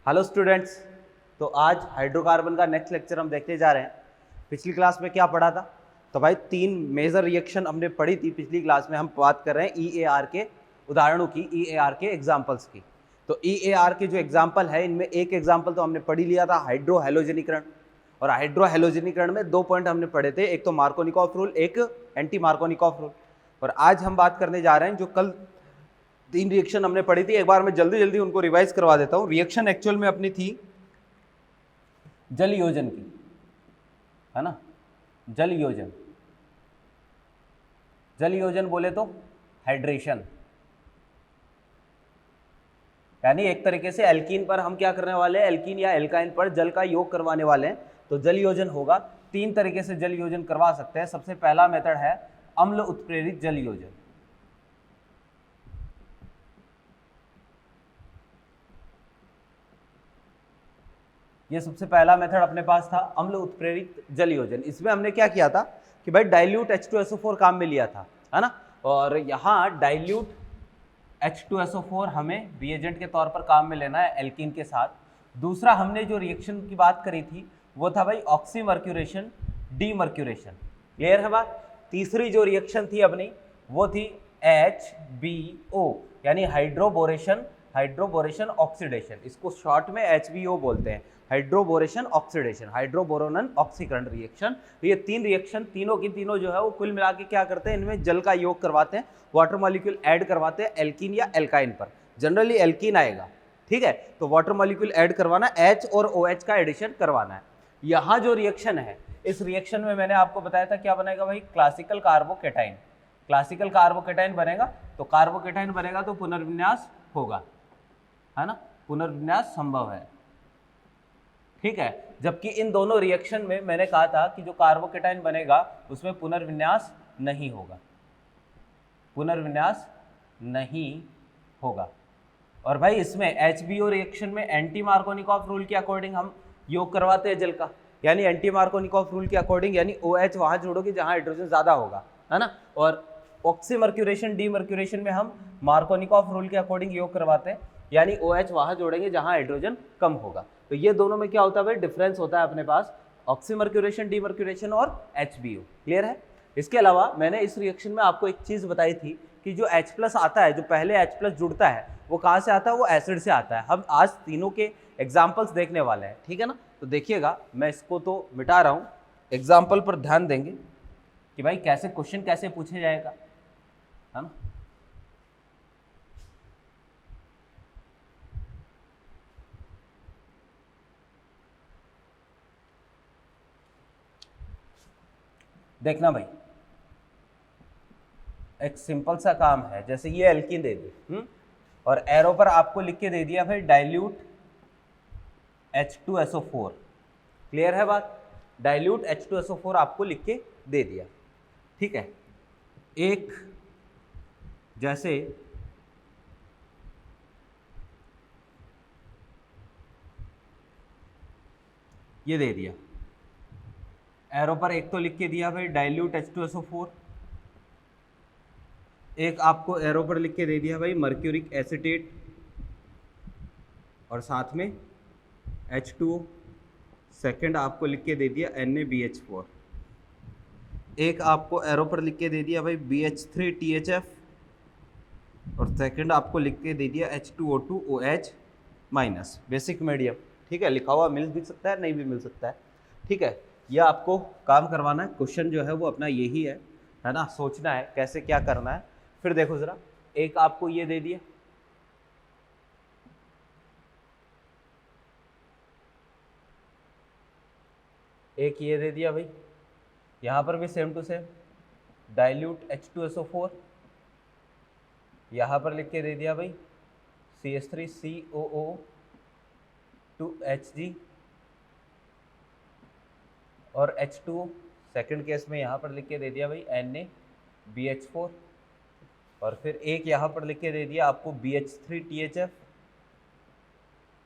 Hello students, तो आज hydrocarbon का नेक्स्ट लेक्चर हम देखने जा रहे हैं। पिछली क्लास में क्या पढ़ा था? तो भाई 3 मेजर रिएक्शन हमने पढ़ी थी पिछली क्लास में। हम बात कर रहे हैं ईएआर के उदाहरणों की, ईएआर के एग्जाम्पल्स की। तो ईएआर के जो एग्जाम्पल है, इनमें एक एग्जाम्पल तो हमने पढ़ ही लिया था, हाइड्रो हैलोजेनीकरण। और हाइड्रो हैलोजेनीकरण में 2 पॉइंट हमने पढ़े थे, एक तो मार्कोनिकॉफ रूल, एक एंटी मार्कोनिकॉफ रूल। और आज हम बात करने जा रहे हैं जो कल 3 रिएक्शन हमने पढ़ी थी, एक बार मैं जल्दी जल्दी उनको रिवाइज करवा देता हूं। रिएक्शन एक्चुअल में अपनी थी जल योजन की, है ना। जल योजन, जल योजन बोले तो हाइड्रेशन, यानी एक तरीके से एल्कीन पर हम क्या करने वाले हैं, एल्कीन या एल्काइन पर जल का योग करवाने वाले हैं, तो जल योजन होगा। 3 तरीके से जल योजन करवा सकते हैं। सबसे पहला मेथड है अम्ल उत्प्रेरित जल योजन। ये सबसे पहला मेथड अपने पास था, अम्ल उत्प्रेरित जल योजन। इसमें हमने क्या किया था कि भाई डाइल्यूट H2SO4 काम में लिया था, है ना। और यहाँ डाइल्यूट H2SO4 हमें रिएजेंट के तौर पर काम में लेना है एल्कीन के साथ। दूसरा हमने जो रिएक्शन की बात करी थी वो था भाई ऑक्सीमर्क्यूरेशन डीमर्क्यूरेशन। क्लियर है बात। तीसरी जो रिएक्शन थी अपनी वो थी HBO, यानी हाइड्रोबोरेशन, हाइड्रोबोरेशन ऑक्सीडेशन। इसको शॉर्ट में HBO बोलते हैं, हाइड्रोबोरेशन ऑक्सीडेशन, हाइड्रोबोरोनन ऑक्सीकरण रिएक्शन। तो ये 3 रिएक्शन, तीनों की तीनों जो है वो कुल मिला के क्या करते हैं, इनमें जल का योग करवाते हैं, वाटर मॉलिक्यूल ऐड करवाते हैं एल्कीन या एल्काइन पर। जनरली एल्कीन आएगा, ठीक है। तो वाटर मॉलिक्यूल ऐड करवाना, H और OH का एडिशन करवाना है। यहाँ जो रिएक्शन है, इस रिएक्शन में मैंने आपको बताया था क्या बनेगा भाई, क्लासिकल कार्बोकेटाइन। क्लासिकल कार्बोकेटाइन बनेगा, तो कार्बोकेटाइन बनेगा तो पुनर्विन्यास होगा, है ना, पुनर्विन्यास संभव है, ठीक है। जबकि इन दोनों रिएक्शन में मैंने कहा था कि जो कार्बोकेटाइन बनेगा उसमें पुनर्विन्यास नहीं होगा, पुनर्विन्यास नहीं होगा। और भाई इसमें HBO रिएक्शन में एंटी मार्कोनिकॉफ रूल के अकॉर्डिंग हम योग करवाते हैं जल का, यानी एंटी मार्कोनिकॉफ रूल के अकॉर्डिंग, यानी OH वहां जोड़ोगे जहां हाइड्रोजन ज्यादा होगा, है ना। और ऑक्सीमर्क्यूरेशन डीमर्क्यूरेशन में हम मार्कोनिकॉफ रूल के अकॉर्डिंग योग करवाते हैं, यानी OH वहां जोड़ेंगे जहां हाइड्रोजन कम होगा। तो ये दोनों में क्या होता है भाई, डिफरेंस होता है अपने पास, ऑक्सीमर्क्यूरेशन डीमर्क्यूरेशन और HBO। क्लियर है। इसके अलावा मैंने इस रिएक्शन में आपको एक चीज बताई थी कि जो H+ आता है, जो पहले H+ जुड़ता है, वो कहाँ से आता है, वो एसिड से आता है। हम आज तीनों के एग्जाम्पल्स देखने वाले हैं, ठीक है ना। तो देखिएगा, मैं इसको तो मिटा रहा हूँ, एग्जाम्पल पर ध्यान देंगे कि भाई कैसे क्वेश्चन कैसे पूछे जाएगा, है ना। देखना भाई, एक सिंपल सा काम है, जैसे ये एल्कीन दे दी, और एरो पर आपको लिख के दे दिया भाई डाइल्यूट H2SO4। क्लियर है बात। डाइल्यूट H2SO4 आपको लिख के दे दिया, ठीक है। एक जैसे ये दे दिया, एरो पर एक तो लिख के दिया भाई डाइल्यूट H2SO4, एक आपको एरो पर लिख के दे दिया भाई मर्क्यूरिक एसीटेट, और साथ में H2O। सेकंड आपको लिख के दे दिया NaBH4, एक आपको एरो पर लिख के दे दिया भाई BH3THF, और सेकंड आपको लिख के दे दिया H2O2OH माइनस, बेसिक मीडियम, ठीक है। लिखा हुआ मिल भी सकता है, नहीं भी मिल सकता है, ठीक है। यह आपको काम करवाना है। क्वेश्चन जो है वो अपना यही है ना, सोचना है कैसे क्या करना है। फिर देखो जरा, एक आपको ये दे दिया, एक ये दे दिया भाई, यहां पर भी same to same dilute H2SO4, यहां पर लिख के दे दिया भाई CH3COO2Hg और H2O। सेकंड केस में यहां पर लिख के दे दिया भाई NaBH4, और फिर एक यहाँ पर लिख के दे दिया आपको BH3THF,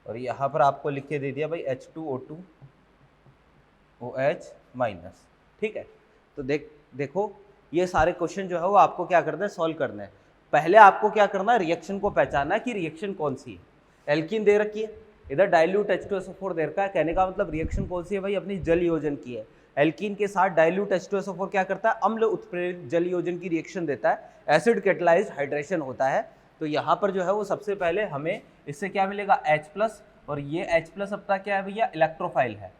और यहाँ पर आपको लिख के दे दिया भाई H2O2OH माइनस, ठीक है। तो देखो ये सारे क्वेश्चन जो है वो आपको क्या करना है, सॉल्व करना है। पहले आपको क्या करना है, रिएक्शन को पहचानना है कि रिएक्शन कौन सी है। एल्कीन दे रखी है, इधर डाइल्यूट H2SO4 दे रखा है, कहने का मतलब रिएक्शन कौन सी है भाई, अपनी जल योजन की है। एल्कीन के साथ डाइल्यूट H2SO4 क्या करता है, अम्ल उत्प्रेरित जल योजन की रिएक्शन देता है, एसिड कैटलाइज्ड हाइड्रेशन होता है। तो यहाँ पर जो है वो सबसे पहले हमें इससे क्या मिलेगा, H+, और ये H+ अपना क्या है भैया, इलेक्ट्रोफाइल है।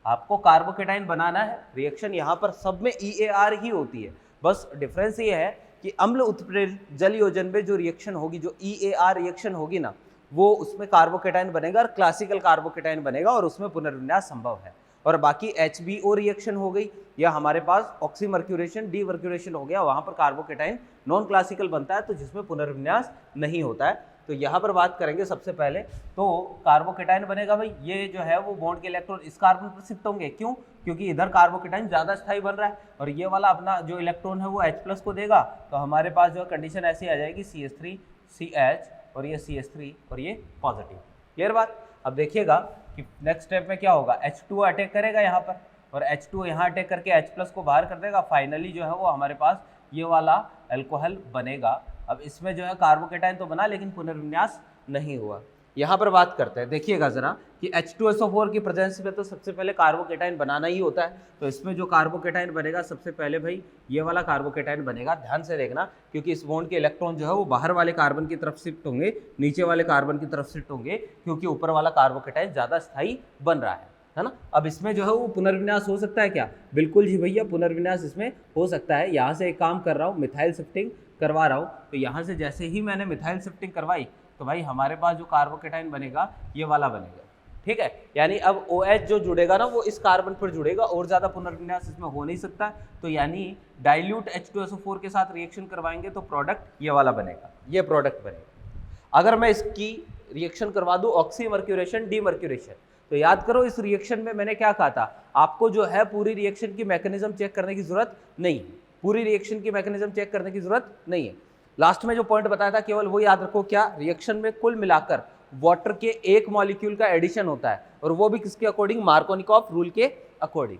आपको कार्बोकेटाइन बनाना है, रिएक्शन यहाँ पर सब में EAR ही होती है, बस डिफरेंस ये है कि अम्ल उत्प्रेरित जल योजन में जो रिएक्शन होगी, जो EAR रिएक्शन होगी ना, वो उसमें कार्बोकेटाइन बनेगा और क्लासिकल कार्बोकेटाइन बनेगा और उसमें पुनर्विन्यास संभव है। और बाकी HBO रिएक्शन हो गई या हमारे पास ऑक्सीमर्क्यूरेशन डीमर्क्यूरेशन हो गया, वहां पर कार्बोकेटाइन नॉन क्लासिकल बनता है, तो जिसमें पुनर्विन्यास नहीं होता है। तो यहाँ पर बात करेंगे सबसे पहले, तो कार्बोकेटाइन बनेगा भाई, ये जो है वो बॉन्ड के इलेक्ट्रॉन इस कार्बन पर शिफ्ट होंगे, क्यों, क्योंकि इधर कार्बोकेटाइन ज़्यादा स्थायी बन रहा है और ये वाला अपना जो इलेक्ट्रॉन है वो H+ को देगा, तो हमारे पास जो कंडीशन ऐसी आ जाएगी CH3 CH और ये CH3 और ये पॉजिटिव। क्लियर बात। अब देखिएगा कि नेक्स्ट स्टेप में क्या होगा, H2 अटैक करेगा यहाँ पर और H2 यहाँ अटैक करके H+ को बाहर कर देगा, फाइनली जो है वो हमारे पास ये वाला अल्कोहल बनेगा। अब इसमें जो है कार्बोकेटाइन तो बना लेकिन पुनर्विन्यास नहीं हुआ। यहाँ पर बात करते हैं, देखिएगा जरा कि H2SO4 की प्रेजेंस में तो सबसे पहले कार्बोकेटाइन बनाना ही होता है, तो इसमें जो कार्बोकेटाइन बनेगा सबसे पहले भाई ये वाला कार्बोकेटाइन बनेगा। ध्यान से देखना, क्योंकि इस बॉन्ड के इलेक्ट्रॉन जो है वो बाहर वाले कार्बन की तरफ शिफ्ट होंगे, नीचे वाले कार्बन की तरफ शिफ्ट होंगे, क्योंकि ऊपर वाला कार्बोकेटाइन ज़्यादा स्थायी बन रहा है ना। अब इसमें जो है वो पुनर्विन्यास हो सकता है क्या, बिल्कुल जी भैया, पुनर्विन्यास इसमें हो सकता है। यहाँ से एक काम कर रहा हूँ, मिथाइल शिफ्टिंग करवा रहा हूँ, तो यहाँ से जैसे ही मैंने मिथाइल शिफ्टिंग करवाई तो भाई हमारे पास जो कार्बोकेटाइन बनेगा ये वाला बनेगा, ठीक है। यानी अब OH जो जुड़ेगा ना वो इस कार्बन पर जुड़ेगा और ज़्यादा पुनर्विन्यास इसमें हो नहीं सकता, तो यानी डाइल्यूट H2SO4 के साथ रिएक्शन करवाएंगे तो प्रोडक्ट ये वाला बनेगा, ये प्रोडक्ट बनेगा। अगर मैं इसकी रिएक्शन करवा दूँ ऑक्सीमर्क्यूरेशन डीमर्क्यूरेशन, तो याद करो इस रिएक्शन में मैंने क्या कहा था, आपको जो है पूरी रिएक्शन की मैकेनिज्म चेक करने की जरूरत नहीं है, पूरी रिएक्शन की मैकेनिज्म चेक करने की जरूरत नहीं है। लास्ट में जो पॉइंट बताया था केवल वो याद रखो, क्या, रिएक्शन में कुल मिलाकर वाटर के एक मॉलिक्यूल का एडिशन होता है और वो भी किसके अकॉर्डिंग, मार्कोनिकॉफ रूल के अकॉर्डिंग।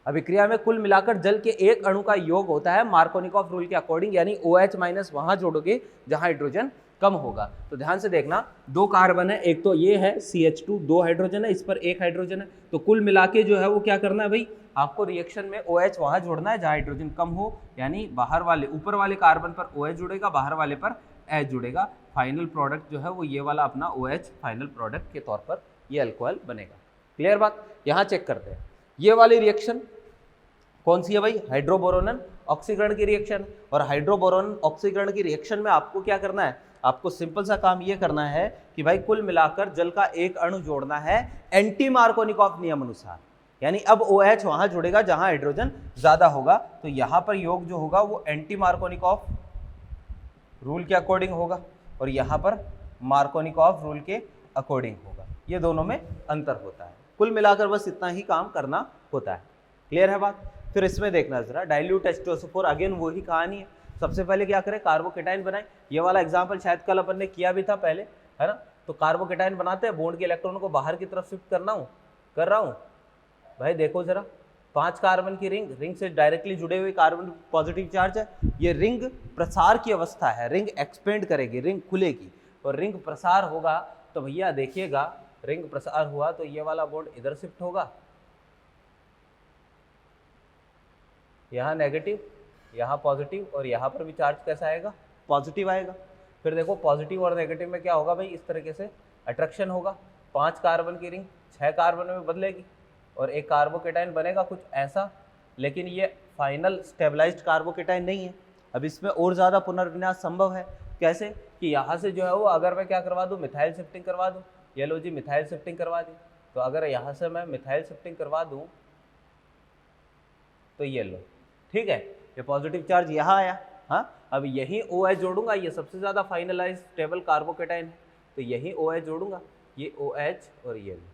अभिक्रिया में कुल मिलाकर जल के एक अणु का योग होता है मार्कोनिकॉफ रूल के अकॉर्डिंग, यानी OH- वहां जोड़ोगे जहां हाइड्रोजन कम होगा। तो ध्यान से देखना, दो कार्बन है, एक तो ये है CH2, दो हाइड्रोजन है, इस पर एक हाइड्रोजन है, तो कुल मिला के जो है वो क्या करना है भाई, आपको रिएक्शन में OH वहां जोड़ना है जहां हाइड्रोजन कम हो, यानी बाहर वाले ऊपर वाले कार्बन पर OH जुड़ेगा, बाहर वाले पर H जुड़ेगा। फाइनल प्रोडक्ट जो है वो ये वाला अपना OH फाइनल प्रोडक्ट के तौर पर ये अल्कोहल बनेगा। क्लियर बात। यहाँ चेक करते हैं, ये वाली रिएक्शन कौन सी है भाई, हाइड्रोबोरोनन ऑक्सीकरण की रिएक्शन, और हाइड्रोबोरोनन ऑक्सीकरण की रिएक्शन में आपको क्या करना है, आपको सिंपल सा काम ये करना है कि भाई कुल मिलाकर जल का एक अणु जोड़ना है एंटी मार्कोनिकॉफ नियम अनुसार, यानी अब OH वहां जुड़ेगा जहां हाइड्रोजन ज्यादा होगा, तो यहां पर योग जो होगा वो एंटी मार्कोनिकॉफ रूल के अकॉर्डिंग होगा और यहां पर मार्कोनिकॉफ रूल के अकॉर्डिंग होगा। ये दोनों में अंतर होता है, कुल मिलाकर बस इतना ही काम करना होता है। क्लियर है बात। फिर इसमें देखना जरा, डाइल्यूट H2SO4 अगेन वही कहानी है। सबसे पहले क्या करें, कार्बोकेटाइन बनाए। ये वाला एग्जाम्पल शायद कल अपन ने किया भी था पहले, है ना। तो कार्बोकेटाइन बनाते हैं, बॉन्ड के इलेक्ट्रॉन को बाहर की तरफ शिफ्ट कर रहा हूँ भाई, देखो जरा 5 कार्बन की रिंग से डायरेक्टली जुड़े हुए कार्बन पॉजिटिव चार्ज है, ये रिंग प्रसार की अवस्था है, रिंग एक्सपेंड करेगी, रिंग खुलेगी और रिंग प्रसार होगा, तो भैया देखिएगा रिंग प्रसार हुआ तो ये वाला बॉन्ड इधर शिफ्ट होगा, यहाँ नेगेटिव, यहाँ पॉजिटिव, और यहाँ पर भी चार्ज कैसा आएगा, पॉजिटिव आएगा। फिर देखो पॉजिटिव और नेगेटिव में क्या होगा भाई, इस तरीके से अट्रैक्शन होगा, 5 कार्बन की रिंग 6 कार्बन में बदलेगी और एक कार्बोकेटाइन बनेगा कुछ ऐसा, लेकिन ये फाइनल स्टेबलाइज्ड कार्बोकेटाइन नहीं है। अब इसमें और ज़्यादा पुनर्विन्यास संभव है, कैसे कि यहाँ से जो है वो अगर मैं क्या करवा दूँ, मिथाइल शिफ्टिंग करवा दूँ, ये लो जी मिथाइल शिफ्टिंग करवा दी, तो अगर यहाँ से मैं मिथाइल शिफ्टिंग करवा दूँ तो ये लो, ठीक है, ये पॉजिटिव चार्ज यहाँ आया, हाँ, अब यही OH जोड़ूंगा, ये सबसे ज़्यादा फाइनलाइज स्टेबल कार्बोकेटाइन है, तो यही OH जोड़ूंगा, ये OH और ये लो।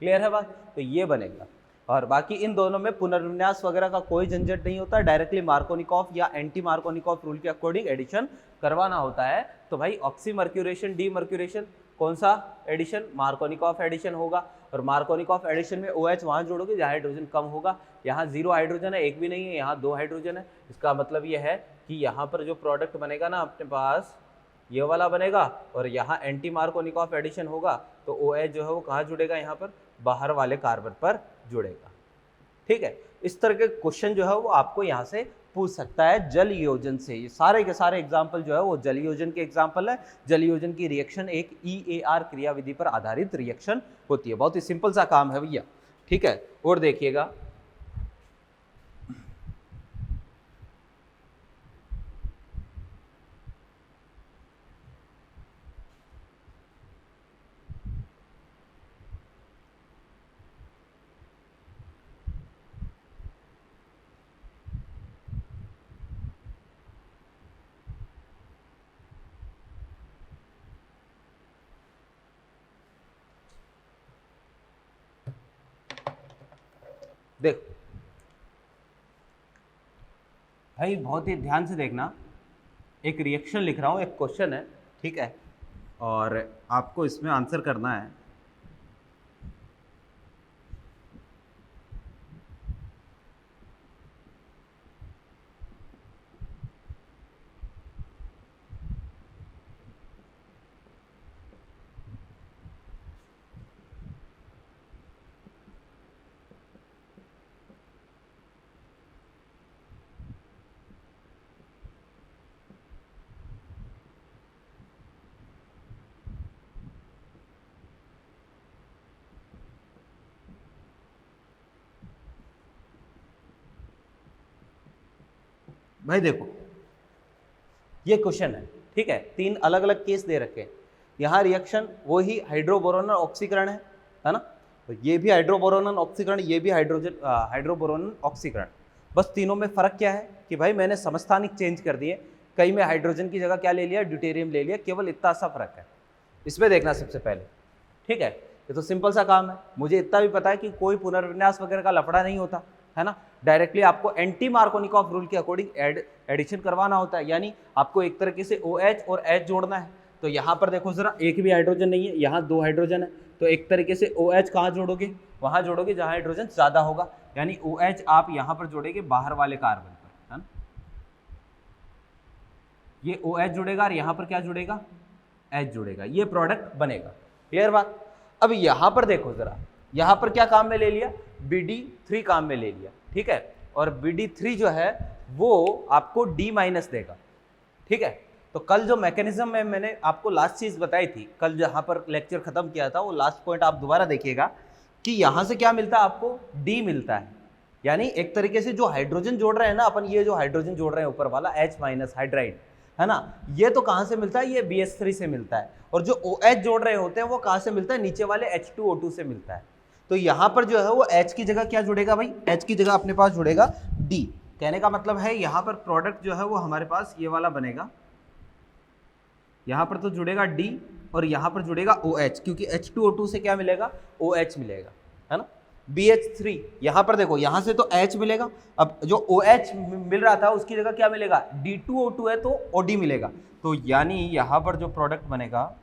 क्लियर है बात। तो ये बनेगा, और बाकी इन दोनों में पुनर्विन्यास वगैरह का कोई झंझट नहीं होता, डायरेक्टली मार्कोनिकॉफ या एंटी मार्कोनिकॉफ रूल के अकॉर्डिंग एडिशन करवाना होता है। तो भाई ऑक्सीमर्क्यूरेशन डीमर्क्यूरेशन कौन सा एडिशन, मार्कोनिकॉफ एडिशन होगा, और मार्कोनिकॉफ एडिशन में OH वहाँ जोड़ोगे जहाँ हाइड्रोजन कम होगा। यहाँ 0 हाइड्रोजन है, एक भी नहीं है, यहाँ 2 हाइड्रोजन है, इसका मतलब ये है कि यहाँ पर जो प्रोडक्ट बनेगा ना अपने पास, ये वाला बनेगा और यहाँ एंटी मार्कोनिकॉफ एडिशन होगा तो OH जो है वो कहाँ जुड़ेगा, यहाँ पर बाहर वाले कार्बन पर जुड़ेगा। ठीक है, इस तरह के क्वेश्चन जो है वो आपको यहाँ से पूछ सकता है जल योजन से। ये सारे के सारे एग्जाम्पल जो है वो जल योजन के एग्जाम्पल है। जल योजन की रिएक्शन एक EAR क्रियाविधि पर आधारित रिएक्शन होती है। बहुत ही सिंपल सा काम है भैया। ठीक है, और देखिएगा देखो भाई, बहुत ही ध्यान से देखना। एक रिएक्शन लिख रहा हूँ, एक क्वेश्चन है, ठीक है, और आपको इसमें आंसर करना है। भाई देखो, ये क्वेश्चन है, ठीक है, 3 अलग अलग केस दे रखे हैं। यहाँ रिएक्शन वही हाइड्रोबोरोनल ऑक्सीकरण है ना, तो ये भी हाइड्रोबोरोनल ऑक्सीकरण, ये भी हाइड्रोबोरोनल ऑक्सीकरण। बस तीनों में फर्क क्या है कि भाई मैंने समस्थानिक चेंज कर दिए, कई में हाइड्रोजन की जगह क्या ले लिया, ड्यूटेरियम ले लिया, केवल इतना सा फर्क है। इसमें देखना सबसे पहले, ठीक है, ये तो सिंपल सा काम है। मुझे इतना भी पता है कि कोई पुनर्विन्यास वगैरह का लफड़ा नहीं होता है ना, डायरेक्टली आपको एंटी मार्कोनिकॉफ रूल के अकॉर्डिंग एडिशन करवाना होता है, यानी आपको एक तरीके से OH और H जोड़ना है। तो यहाँ पर देखो जरा, एक भी हाइड्रोजन नहीं है, यहाँ 2 हाइड्रोजन है, तो एक तरीके से OH कहाँ जोड़ोगे, वहाँ जोड़ोगे जहाँ हाइड्रोजन ज़्यादा होगा, यानी OH आप यहाँ पर जोड़ेंगे बाहर वाले कार्बन पर, है ना। ये OH जुड़ेगा और यहाँ पर क्या जुड़ेगा, H जुड़ेगा, ये प्रोडक्ट बनेगा। क्लियर बात। अब यहाँ पर देखो जरा, यहाँ पर क्या काम में ले लिया, BD3 काम में ले लिया, ठीक है, और BD3 जो है वो आपको D- देगा। ठीक है, तो कल जो मैकेनिज्म में मैंने आपको लास्ट चीज बताई थी, कल जहाँ पर लेक्चर खत्म किया था, वो लास्ट पॉइंट आप दोबारा देखिएगा कि यहाँ से क्या मिलता है आपको, D मिलता है। यानी एक तरीके से जो हाइड्रोजन जोड़ रहे हैं ना अपन, ये जो हाइड्रोजन जोड़ रहे हैं ऊपर वाला H- हाइड्राइड है ना, ये तो कहां से मिलता है, ये BH3 से मिलता है, और जो OH जोड़ रहे होते हैं वो कहां से मिलता है, नीचे वाले H2O2 से मिलता है। तो यहां पर जो है वो H की जगह क्या जुड़ेगा भाई, H की जगह अपने पास जुड़ेगा D। कहने का मतलब है यहां पर प्रोडक्ट जो है वो हमारे पास ये वाला बनेगा, यहां पर तो जुड़ेगा D और यहां पर जुड़ेगा OH, क्योंकि H2O2 से क्या मिलेगा, OH मिलेगा, है ना। BH3 यहां पर देखो, यहां से तो H मिलेगा, अब जो OH मिल रहा था उसकी जगह क्या मिलेगा, D2O2 है तो OD मिलेगा। तो यानी यहां पर जो प्रोडक्ट बनेगा,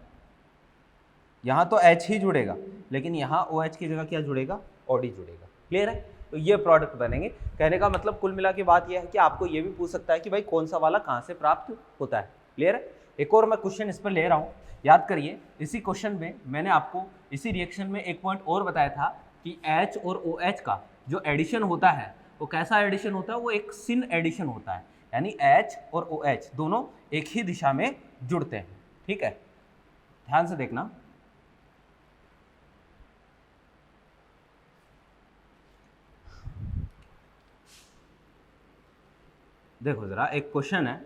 यहां तो H ही जुड़ेगा, लेकिन यहां OH की जगह क्या जुड़ेगा, OD जुड़ेगा। क्लियर है, तो ये प्रोडक्ट बनेंगे। कहने का मतलब कुल मिला के बात यह है कि आपको ये भी पूछ सकता है कि भाई कौन सा वाला कहां से प्राप्त होता है। क्लियर है। एक और मैं क्वेश्चन इस पर ले रहा हूं, याद करिए, इसी क्वेश्चन में मैंने आपको इसी रिएक्शन में एक पॉइंट और बताया था कि H और OH का जो एडिशन होता है वो कैसा एडिशन होता है, वो एक सिन एडिशन होता है, यानी H और OH दोनों एक ही दिशा में जुड़ते हैं। ठीक है, ध्यान से देखना। देखो जरा, एक क्वेश्चन है,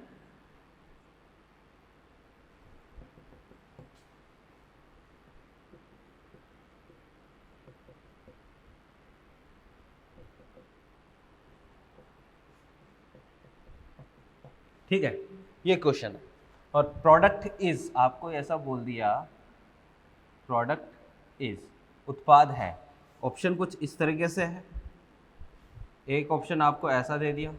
ठीक है, ये क्वेश्चन है, और प्रोडक्ट इज, आपको ऐसा बोल दिया, प्रोडक्ट इज उत्पाद है। ऑप्शन कुछ इस तरीके से है, एक ऑप्शन आपको ऐसा दे दिया,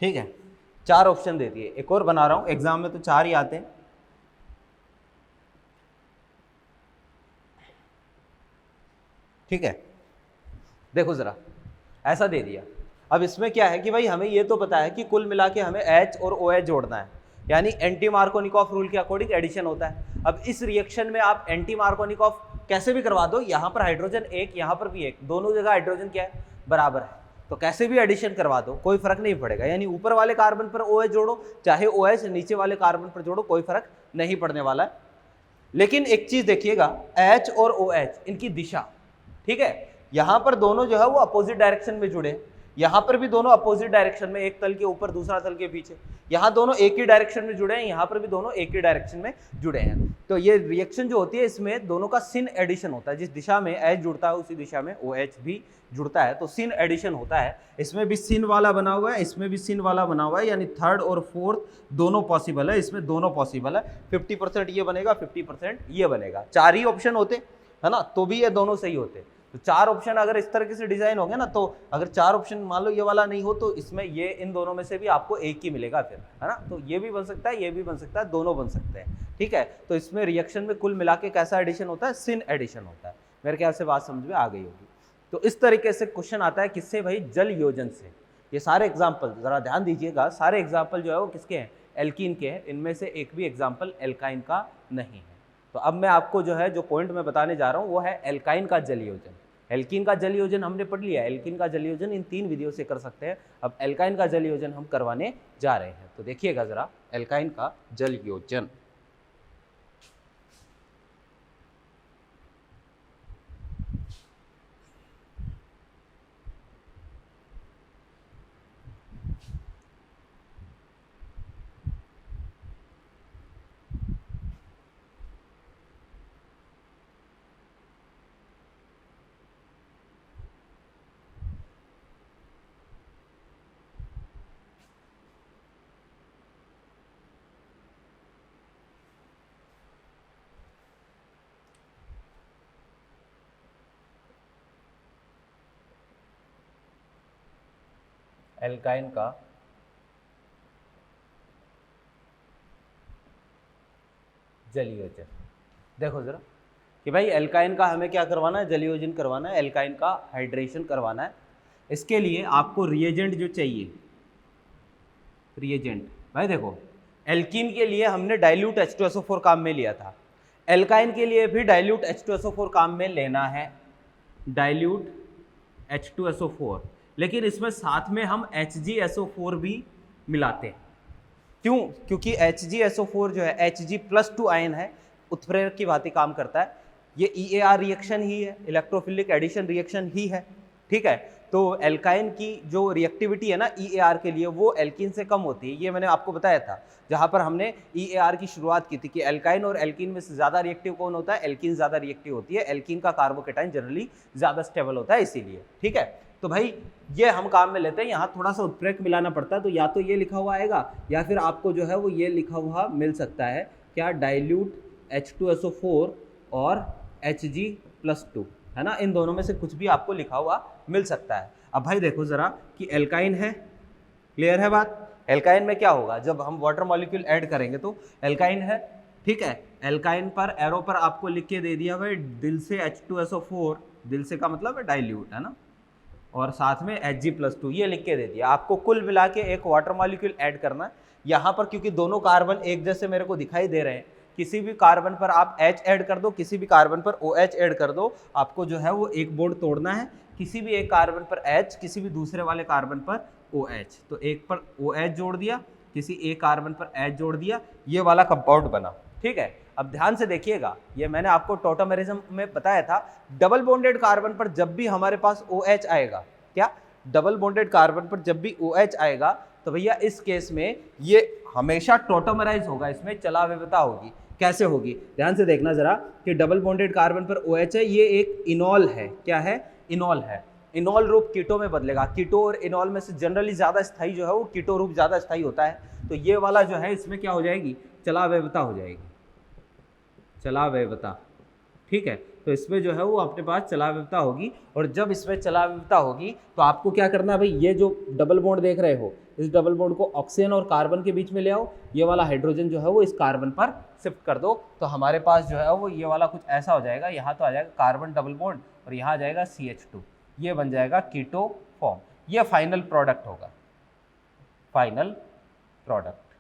ठीक है, 4 ऑप्शन देती है। एक और बना रहा हूं, एग्जाम में तो 4 ही आते हैं। ठीक है, देखो जरा, ऐसा दे दिया। अब इसमें क्या है कि भाई हमें ये तो पता है कि कुल मिला के हमें H और OH जोड़ना है, यानी एंटी मार्कोनिकॉफ रूल के अकॉर्डिंग एडिशन होता है। अब इस रिएक्शन में आप एंटी मार्कोनिकॉफ कैसे भी करवा दो, यहाँ पर हाइड्रोजन एक, यहाँ पर भी एक, दोनों जगह हाइड्रोजन क्या है, बराबर है, तो कैसे भी एडिशन करवा दो कोई फर्क नहीं पड़ेगा। यानी ऊपर वाले कार्बन पर OH जोड़ो, चाहे OH नीचे वाले कार्बन पर जोड़ो, कोई फर्क नहीं पड़ने वाला है। लेकिन एक चीज देखिएगा, H और OH इनकी दिशा, ठीक है, यहां पर दोनों जो है वो अपोजिट डायरेक्शन में जुड़े हैं, यहां पर भी दोनों अपोजिट डायरेक्शन में, एक तल के ऊपर दूसरा तल के पीछे, यहां दोनों एक ही डायरेक्शन में जुड़े हैं, यहां पर भी दोनों एक ही डायरेक्शन में जुड़े हैं। तो ये रिएक्शन जो होती है इसमें दोनों का सिन एडिशन होता है, जिस दिशा में H जुड़ता है उसी दिशा में OH भी जुड़ता है, तो सिन एडिशन होता है। इसमें भी सिन वाला बना हुआ है, इसमें भी सिन वाला बना हुआ है, यानी थर्ड और फोर्थ दोनों पॉसिबल है, इसमें दोनों पॉसिबल है। 50% ये बनेगा, 50% ये बनेगा। 4 ही ऑप्शन होते है ना, तो भी ये दोनों सही होते। तो 4 ऑप्शन अगर इस तरीके से डिजाइन होंगे ना, तो अगर 4 ऑप्शन मान लो ये वाला नहीं हो, तो इसमें ये इन दोनों में से भी आपको एक ही मिलेगा फिर, है ना। तो ये भी बन सकता है, ये भी बन सकता है, दोनों बन सकते हैं, ठीक है। तो इसमें रिएक्शन में कुल मिला के कैसा एडिशन होता है, सिन एडिशन होता है। मेरे ख्याल से बात समझ में आ गई होगी। तो इस तरीके से क्वेश्चन आता है, किससे भाई, जल योजन से। ये सारे एग्जाम्पल जरा ध्यान दीजिएगा, सारे एग्जाम्पल जो है वो किसके हैं, एल्कीन के हैं, इनमें से एक भी एग्जाम्पल एल्काइन का नहीं है। तो अब मैं आपको जो है जो पॉइंट मैं बताने जा रहा हूँ वो है एल्काइन का जल योजन। एल्कीन का जल योजन हमने पढ़ लिया, एल्कीन का जल योजन इन 3 विधियों से कर सकते हैं। अब एल्काइन का जल योजन हम करवाने जा रहे हैं, तो देखिएगा जरा एल्काइन का जल योजन। एल्काइन का जल योजन, देखो जरा कि भाई एल्काइन का हमें क्या करवाना है, जल योजन करवाना है, एल्काइन का हाइड्रेशन करवाना है। इसके लिए आपको रिएजेंट जो चाहिए, रिएजेंट भाई देखो, एल्कीन के लिए हमने डाइल्यूट H2SO4 काम में लिया था, एल्काइन के लिए भी डाइल्यूट H2SO4 काम में लेना है, डाइल्यूट H2SO4, लेकिन इसमें साथ में हम HgSO4 भी मिलाते हैं। क्यों? क्योंकि HgSO4 जो है Hg+2 आयन है, उत्प्रेरक की भांति काम करता है। ये EAR रिएक्शन ही है, इलेक्ट्रोफिलिक एडिशन रिएक्शन ही है, ठीक है। तो एल्काइन की जो रिएक्टिविटी है ना EAR के लिए, वो एल्कीन से कम होती है, ये मैंने आपको बताया था जहां पर हमने EAR की शुरुआत की थी कि एल्काइन और एल्कीन में से ज्यादा रिएक्टिव कौन होता है, एल्कीन ज्यादा रिएक्टिव होती है, एल्कीन का कार्बोकेटाइन जनरली ज्यादा स्टेबल होता है इसीलिए, ठीक है। तो भाई ये हम काम में लेते हैं, यहाँ थोड़ा सा उत्प्रेरक मिलाना पड़ता है, तो या तो ये लिखा हुआ आएगा या फिर आपको जो है वो ये लिखा हुआ मिल सकता है, क्या, डाइल्यूट H2SO4 और Hg+2, है ना, इन दोनों में से कुछ भी आपको लिखा हुआ मिल सकता है। अब भाई देखो जरा कि एल्काइन है, क्लियर है बात, एल्काइन में क्या होगा, जब हम वाटर मॉलिक्यूल ऐड करेंगे तो एल्काइन है, ठीक है। एल्काइन पर एरो पर आपको लिख के दे दिया भाई दिल से H2SO4, दिल से का मतलब है डाइल्यूट, है ना, और साथ में Hg+2 ये लिख के दे दिया। आपको कुल मिला के एक वाटर मॉलिक्यूल ऐड करना है यहाँ पर, क्योंकि दोनों कार्बन एक जैसे मेरे को दिखाई दे रहे हैं, किसी भी कार्बन पर आप H ऐड कर दो, किसी भी कार्बन पर OH ऐड कर दो, आपको जो है वो एक बॉन्ड तोड़ना है, किसी भी एक कार्बन पर H, किसी भी दूसरे वाले कार्बन पर OH, तो एक पर OH जोड़ दिया, किसी एक कार्बन पर H जोड़ दिया, ये वाला कंपाउंड बना, ठीक है। अब ध्यान से देखिएगा, ये मैंने आपको टॉटोमेरिज्म में बताया था, डबल बॉन्डेड कार्बन पर जब भी हमारे पास OH आएगा, क्या, डबल बॉन्डेड कार्बन पर जब भी OH आएगा, तो भैया इस केस में ये हमेशा टॉटोमराइज होगा, इसमें चलावेवता होगी। कैसे होगी, ध्यान से देखना जरा कि डबल बॉन्डेड कार्बन पर OH है, ये एक इनॉल है, क्या है, इनॉल है, इनॉल रूप कीटो में बदलेगा। कीटो और इनॉल में से जनरली ज्यादा स्थायी जो है वो कीटो रूप ज्यादा स्थायी होता है, तो ये वाला जो है इसमें क्या हो जाएगी, चलावेवता हो जाएगी, चलावेवता, ठीक है। तो इसमें जो है वो अपने पास चलाविता होगी, और जब इसमें चलाविता होगी तो आपको क्या करना है भाई, ये जो डबल बॉन्ड देख रहे हो, इस डबल बॉन्ड को ऑक्सीजन और कार्बन के बीच में ले आओ, ये वाला हाइड्रोजन जो है वो इस कार्बन पर शिफ्ट कर दो, तो हमारे पास जो है वो ये वाला कुछ ऐसा हो जाएगा, यहाँ तो आ जाएगा कार्बन डबल बॉन्ड और यहाँ आ जाएगा CH2, ये बन जाएगा कीटो फॉर्म। ये फाइनल प्रोडक्ट होगा, फाइनल प्रोडक्ट।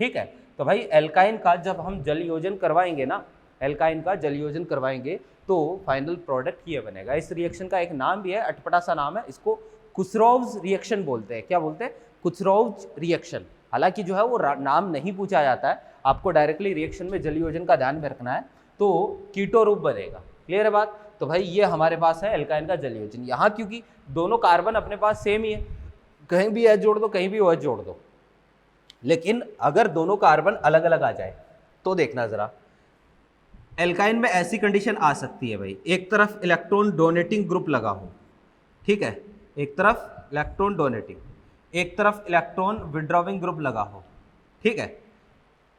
ठीक है, तो भाई एल्काइन का जब हम जल योजन करवाएंगे ना, एल्काइन का जल योजन करवाएंगे तो फाइनल प्रोडक्ट ये बनेगा। इस रिएक्शन का एक नाम भी है, अटपटा सा नाम है, इसको कुसरोव्स रिएक्शन बोलते हैं। क्या बोलते हैं? कुसरोव्स रिएक्शन। हालांकि जो है वो नाम नहीं पूछा जाता है, आपको डायरेक्टली रिएक्शन में जल योजन का ध्यान में रखना है, तो कीटो रूप बनेगा। क्लियर है बात? तो भाई ये हमारे पास है एल्काइन का जल योजन। यहाँ क्योंकि दोनों कार्बन अपने पास सेम ही है, कहीं भी एच जोड़ दो, कहीं भी OH जोड़ दो, लेकिन अगर दोनों कार्बन अलग अलग आ जाए तो देखना जरा, एल्काइन में ऐसी कंडीशन आ सकती है भाई, एक तरफ इलेक्ट्रॉन डोनेटिंग ग्रुप लगा हो, ठीक है, एक तरफ इलेक्ट्रॉन डोनेटिंग, एक तरफ इलेक्ट्रॉन विड्रॉविंग ग्रुप लगा हो, ठीक है,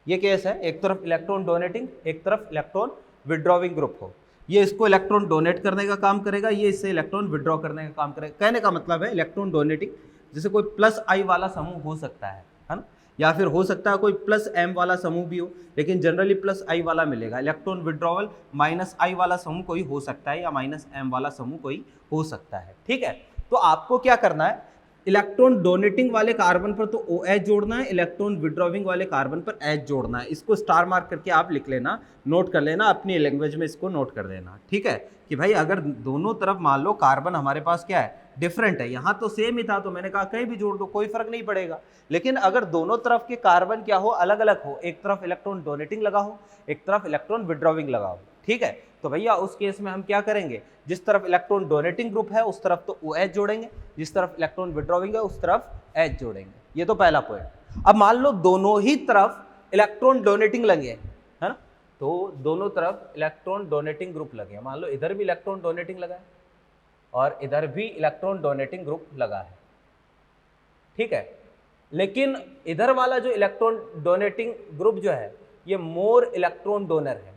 ये केस है, एक तरफ इलेक्ट्रॉन डोनेटिंग, एक तरफ इलेक्ट्रॉन विड्रॉविंग ग्रुप हो, ये इसको इलेक्ट्रॉन डोनेट करने का काम करेगा, ये इससे इलेक्ट्रॉन विड्रॉ करने का काम करेगा। कहने का मतलब है इलेक्ट्रॉन डोनेटिंग, जैसे कोई +I वाला समूह हो सकता है ना, या फिर हो सकता है कोई +M वाला समूह भी हो, लेकिन जनरली +I वाला मिलेगा। इलेक्ट्रॉन विड्रॉवल -I वाला समूह कोई हो सकता है, या -M वाला समूह कोई हो सकता है। ठीक है, तो आपको क्या करना है, इलेक्ट्रॉन डोनेटिंग वाले कार्बन पर तो OH जोड़ना है, इलेक्ट्रॉन विड्रॉविंग वाले कार्बन पर H जोड़ना है। इसको स्टार मार्क करके आप लिख लेना, नोट कर लेना, अपनी लैंग्वेज में इसको नोट कर देना। ठीक है, कि भाई अगर दोनों तरफ मान लो कार्बन हमारे पास क्या है, डिफरेंट है, यहाँ तो सेम ही था तो मैंने कहा कहीं भी जोड़ दो कोई फर्क नहीं पड़ेगा, लेकिन अगर दोनों तरफ के कार्बन क्या हो, अलग अलग हो, एक तरफ इलेक्ट्रॉन डोनेटिंग लगा हो, एक तरफ इलेक्ट्रॉन विड्रॉविंग लगा हो, ठीक है, तो भैया उस केस में हम क्या करेंगे, जिस तरफ इलेक्ट्रॉन डोनेटिंग ग्रुप है उस तरफ तो OH जोड़ेंगे, जिस तरफ इलेक्ट्रॉन विड्रॉविंग है उस तरफ H जोड़ेंगे। ये तो पहला पॉइंट। अब मान लो दोनों ही तरफ इलेक्ट्रॉन डोनेटिंग लगे, है ना, तो दोनों तरफ इलेक्ट्रॉन डोनेटिंग ग्रुप लगे, मान लो इधर भी इलेक्ट्रॉन डोनेटिंग लगा है और इधर भी इलेक्ट्रॉन डोनेटिंग ग्रुप लगा है, ठीक है, लेकिन इधर वाला जो इलेक्ट्रॉन डोनेटिंग ग्रुप जो है ये मोर इलेक्ट्रॉन डोनर है,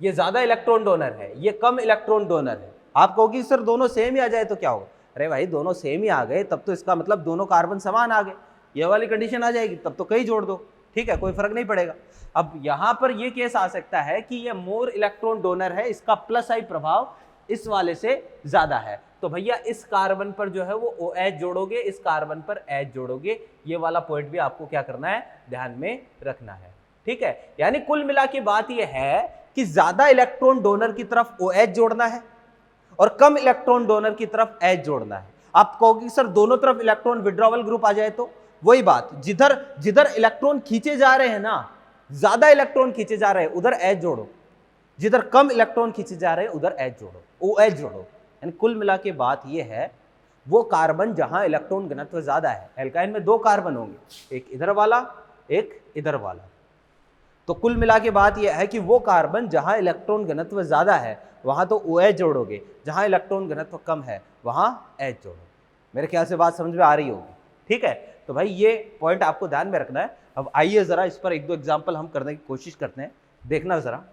ये ज्यादा इलेक्ट्रॉन डोनर है, ये कम इलेक्ट्रॉन डोनर है। आप कहोगे सर दोनों सेम ही आ जाए तो क्या होगा? अरे भाई दोनों सेम ही आ गए तब तो इसका मतलब दोनों कार्बन समान आ गए, ये वाली कंडीशन आ जाएगी तब तो कहीं जोड़ दो, ठीक है, कोई फर्क नहीं पड़ेगा। अब यहां पर ये केस आ सकता है कि ये मोर इलेक्ट्रॉन डोनर है, इसका +I प्रभाव इस वाले से ज्यादा है, तो भैया इस कार्बन पर जो है वो OH जोड़ोगे, इस कार्बन पर H जोड़ोगे। ये वाला पॉइंट भी आपको क्या करना है, ध्यान में रखना है। ठीक है, यानी कुल मिला के बात यह है कि ज्यादा इलेक्ट्रॉन डोनर की तरफ OH जोड़ना है और कम इलेक्ट्रॉन डोनर की तरफ H जोड़ना है। आप कहोगे सर दोनों तरफ इलेक्ट्रॉन विड्रॉवल ग्रुप आ जाए तो वही बात, जिधर जिधर इलेक्ट्रॉन खींचे जा रहे हैं ना, ज्यादा इलेक्ट्रॉन खींचे जा रहे हैं उधर H जोड़ो, जिधर कम इलेक्ट्रॉन खींचे जा रहे हैं उधर H जोड़ो, OH जोड़ो। यानी कुल मिला के बात यह है, वो कार्बन जहां इलेक्ट्रॉन घनत्व ज्यादा है, एल्काइन में 2 कार्बन होंगे, एक इधर वाला एक इधर वाला, तो कुल मिला के बात यह है कि वो कार्बन जहां इलेक्ट्रॉन घनत्व ज्यादा है वहां तो OH जोड़ोगे, जहां इलेक्ट्रॉन घनत्व कम है वहां H जोड़ो। मेरे ख्याल से बात समझ में आ रही होगी। ठीक है, तो भाई ये पॉइंट आपको ध्यान में रखना है। अब आइए जरा इस पर 1-2 एग्जाम्पल हम करने की कोशिश करते हैं, देखना जरा।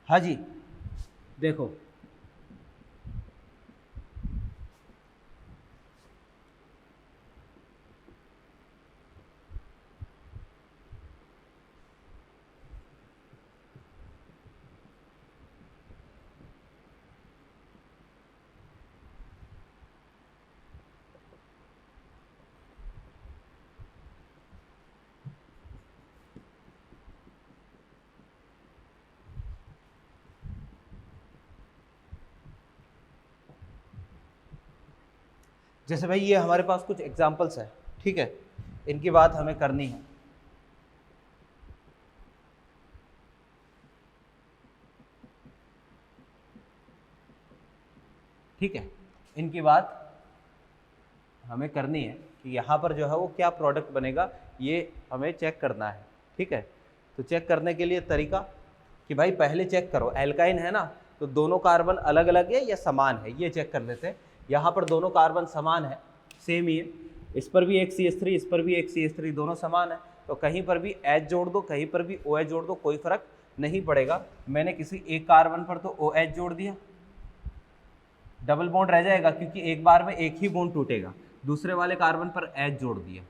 हाँ जी, देखो जैसे भाई ये हमारे पास कुछ एग्जाम्पल्स हैं, ठीक है, इनकी बात हमें करनी है। ठीक है, इनकी बात हमें करनी है कि यहाँ पर जो है वो क्या प्रोडक्ट बनेगा, ये हमें चेक करना है। ठीक है, तो चेक करने के लिए तरीका कि भाई पहले चेक करो एल्काइन है ना, तो दोनों कार्बन अलग अलग है या समान है, ये चेक कर लेते हैं। यहाँ पर दोनों कार्बन समान है, सेम ही है, इस पर भी एक CH3, इस पर भी एक CH3, दोनों समान है, तो कहीं पर भी H जोड़ दो, कहीं पर भी OH जोड़ दो, कोई फर्क नहीं पड़ेगा। मैंने किसी एक कार्बन पर तो OH जोड़ दिया, डबल बॉन्ड रह जाएगा क्योंकि एक बार में एक ही बॉन्ड टूटेगा। दूसरे वाले कार्बन पर H जोड़ दिया।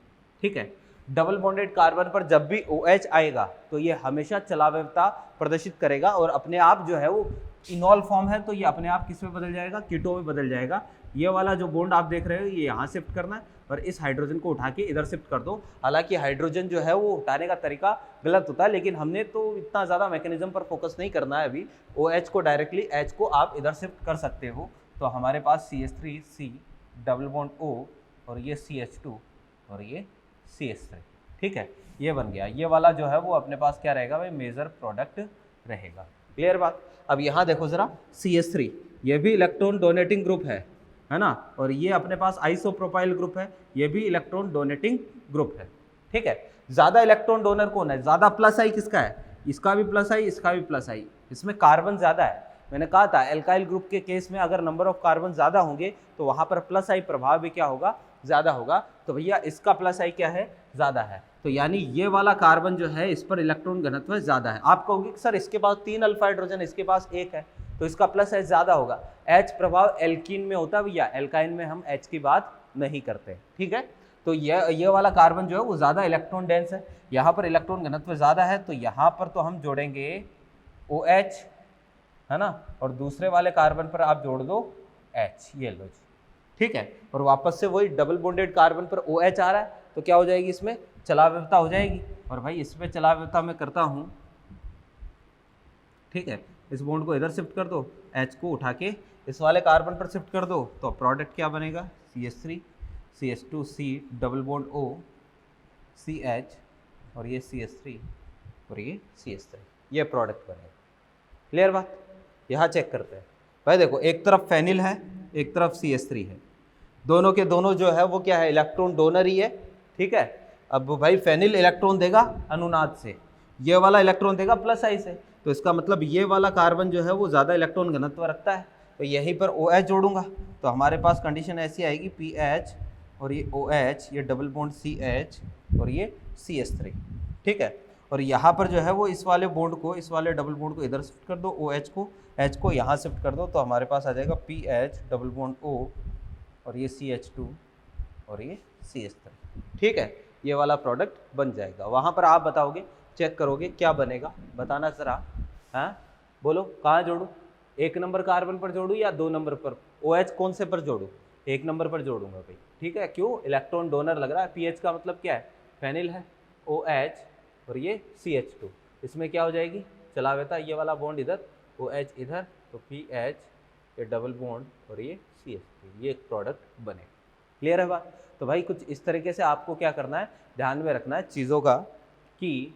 ठीक है, डबल बॉन्डेड कार्बन पर जब भी OH आएगा तो ये हमेशा चलावयता प्रदर्शित करेगा और अपने आप जो है वो इनॉल फॉर्म है, तो ये अपने आप किस में बदल जाएगा, कीटो में बदल जाएगा। ये वाला जो बॉन्ड आप देख रहे हो ये यहाँ शिफ्ट करना है और इस हाइड्रोजन को उठा के इधर शिफ्ट कर दो। हालांकि हाइड्रोजन जो है वो उठाने का तरीका गलत होता है, लेकिन हमने तो इतना ज़्यादा मैकेनिज्म पर फोकस नहीं करना है अभी। OH को डायरेक्टली H को आप इधर शिफ्ट कर सकते हो। तो हमारे पास CH3C डबल बॉन्ड O और ये CH2 और ये CH3। ठीक है, ये बन गया। ये वाला जो है वो अपने पास क्या रहेगा भाई, मेजर प्रोडक्ट रहेगा। क्लियर बात। अब यहाँ देखो जरा, CH3 ये भी इलेक्ट्रॉन डोनेटिंग ग्रुप है ना, और ये अपने पास आइसोप्रोपाइल ग्रुप है, ये भी इलेक्ट्रॉन डोनेटिंग ग्रुप है। ठीक है, ज़्यादा इलेक्ट्रॉन डोनर कौन है, ज़्यादा प्लस आई किसका है, इसका भी प्लस आई, इसका भी प्लस आई, इसमें कार्बन ज़्यादा है। मैंने कहा था एल्काइल ग्रुप के केस में अगर नंबर ऑफ कार्बन ज़्यादा होंगे तो वहाँ पर प्लस आई प्रभाव भी क्या होगा, ज़्यादा होगा। तो भैया इसका प्लस आई क्या है, ज़्यादा है, तो यानी ये वाला कार्बन जो है इस पर इलेक्ट्रॉन घनत्व ज़्यादा है। आप कहोगे सर इसके पास 3 अल्फा हाइड्रोजन, इसके पास 1 है, तो इसका प्लस एच ज़्यादा होगा। H प्रभाव एल्कीन में होता है भैया, एल्काइन में हम H की बात नहीं करते। ठीक है, तो ये वाला कार्बन जो है वो ज़्यादा इलेक्ट्रॉन डेंस है, यहाँ पर इलेक्ट्रॉन घनत्व ज़्यादा है, तो यहाँ पर तो हम जोड़ेंगे OH, है ना, और दूसरे वाले कार्बन पर आप जोड़ दो H, ये लो जी। ठीक है, और वापस से वही डबल बॉन्डेड कार्बन पर OH आ रहा है, तो क्या हो जाएगी, इसमें चलावयता हो जाएगी। और भाई इसमें चलावयता मैं करता हूँ। ठीक है, इस बॉन्ड को इधर शिफ्ट कर दो, H को उठा के इस वाले कार्बन पर शिफ्ट कर दो, तो प्रोडक्ट क्या बनेगा, CH3 CH2C double bond O CH और ये CH3 और ये CH3, ये प्रोडक्ट बनेगा। क्लियर बात। यहाँ चेक करते हैं भाई, देखो एक तरफ फेनिल है, एक तरफ CH3 है, दोनों के दोनों जो है वो क्या है, इलेक्ट्रॉन डोनर ही है। ठीक है, अब भाई फेनिल इलेक्ट्रॉन देगा अनुनाद से, ये वाला इलेक्ट्रॉन देगा प्लस आई से, तो इसका मतलब ये वाला कार्बन जो है वो ज़्यादा इलेक्ट्रॉन घनत्व रखता है, तो यहीं पर OH जोड़ूंगा, तो हमारे पास कंडीशन ऐसी आएगी PH और ये OH, ये डबल बॉन्ड CH और ये CH3। ठीक है, और यहाँ पर जो है वो इस वाले बॉन्ड को, इस वाले डबल बॉन्ड को इधर शिफ्ट कर दो, OH को, H को यहाँ शिफ्ट कर दो, तो हमारे पास आ जाएगा PH डबल बॉन्ड O और ये CH2 और ये CH3। ठीक है, ये वाला प्रोडक्ट बन जाएगा। वहाँ पर आप बताओगे, चेक करोगे क्या बनेगा, बताना ज़रा। हाँ बोलो, कहाँ जोड़ूँ, 1 नंबर कार्बन पर जोड़ूँ या 2 नंबर पर, OH कौन से पर जोड़ूँ, 1 नंबर पर जोड़ूंगा भाई। ठीक है, क्यों, इलेक्ट्रॉन डोनर लग रहा है। PH का मतलब क्या है, फेनिल है, OH और ये CH2, इसमें क्या हो जाएगी, चलावयता, ये वाला बॉन्ड इधर, OH इधर, तो PH ये डबल बॉन्ड और ये CH3, ये एक प्रोडक्ट बनेगा। क्लियर है बात। तो भाई कुछ इस तरीके से आपको क्या करना है, ध्यान में रखना है चीज़ों का कि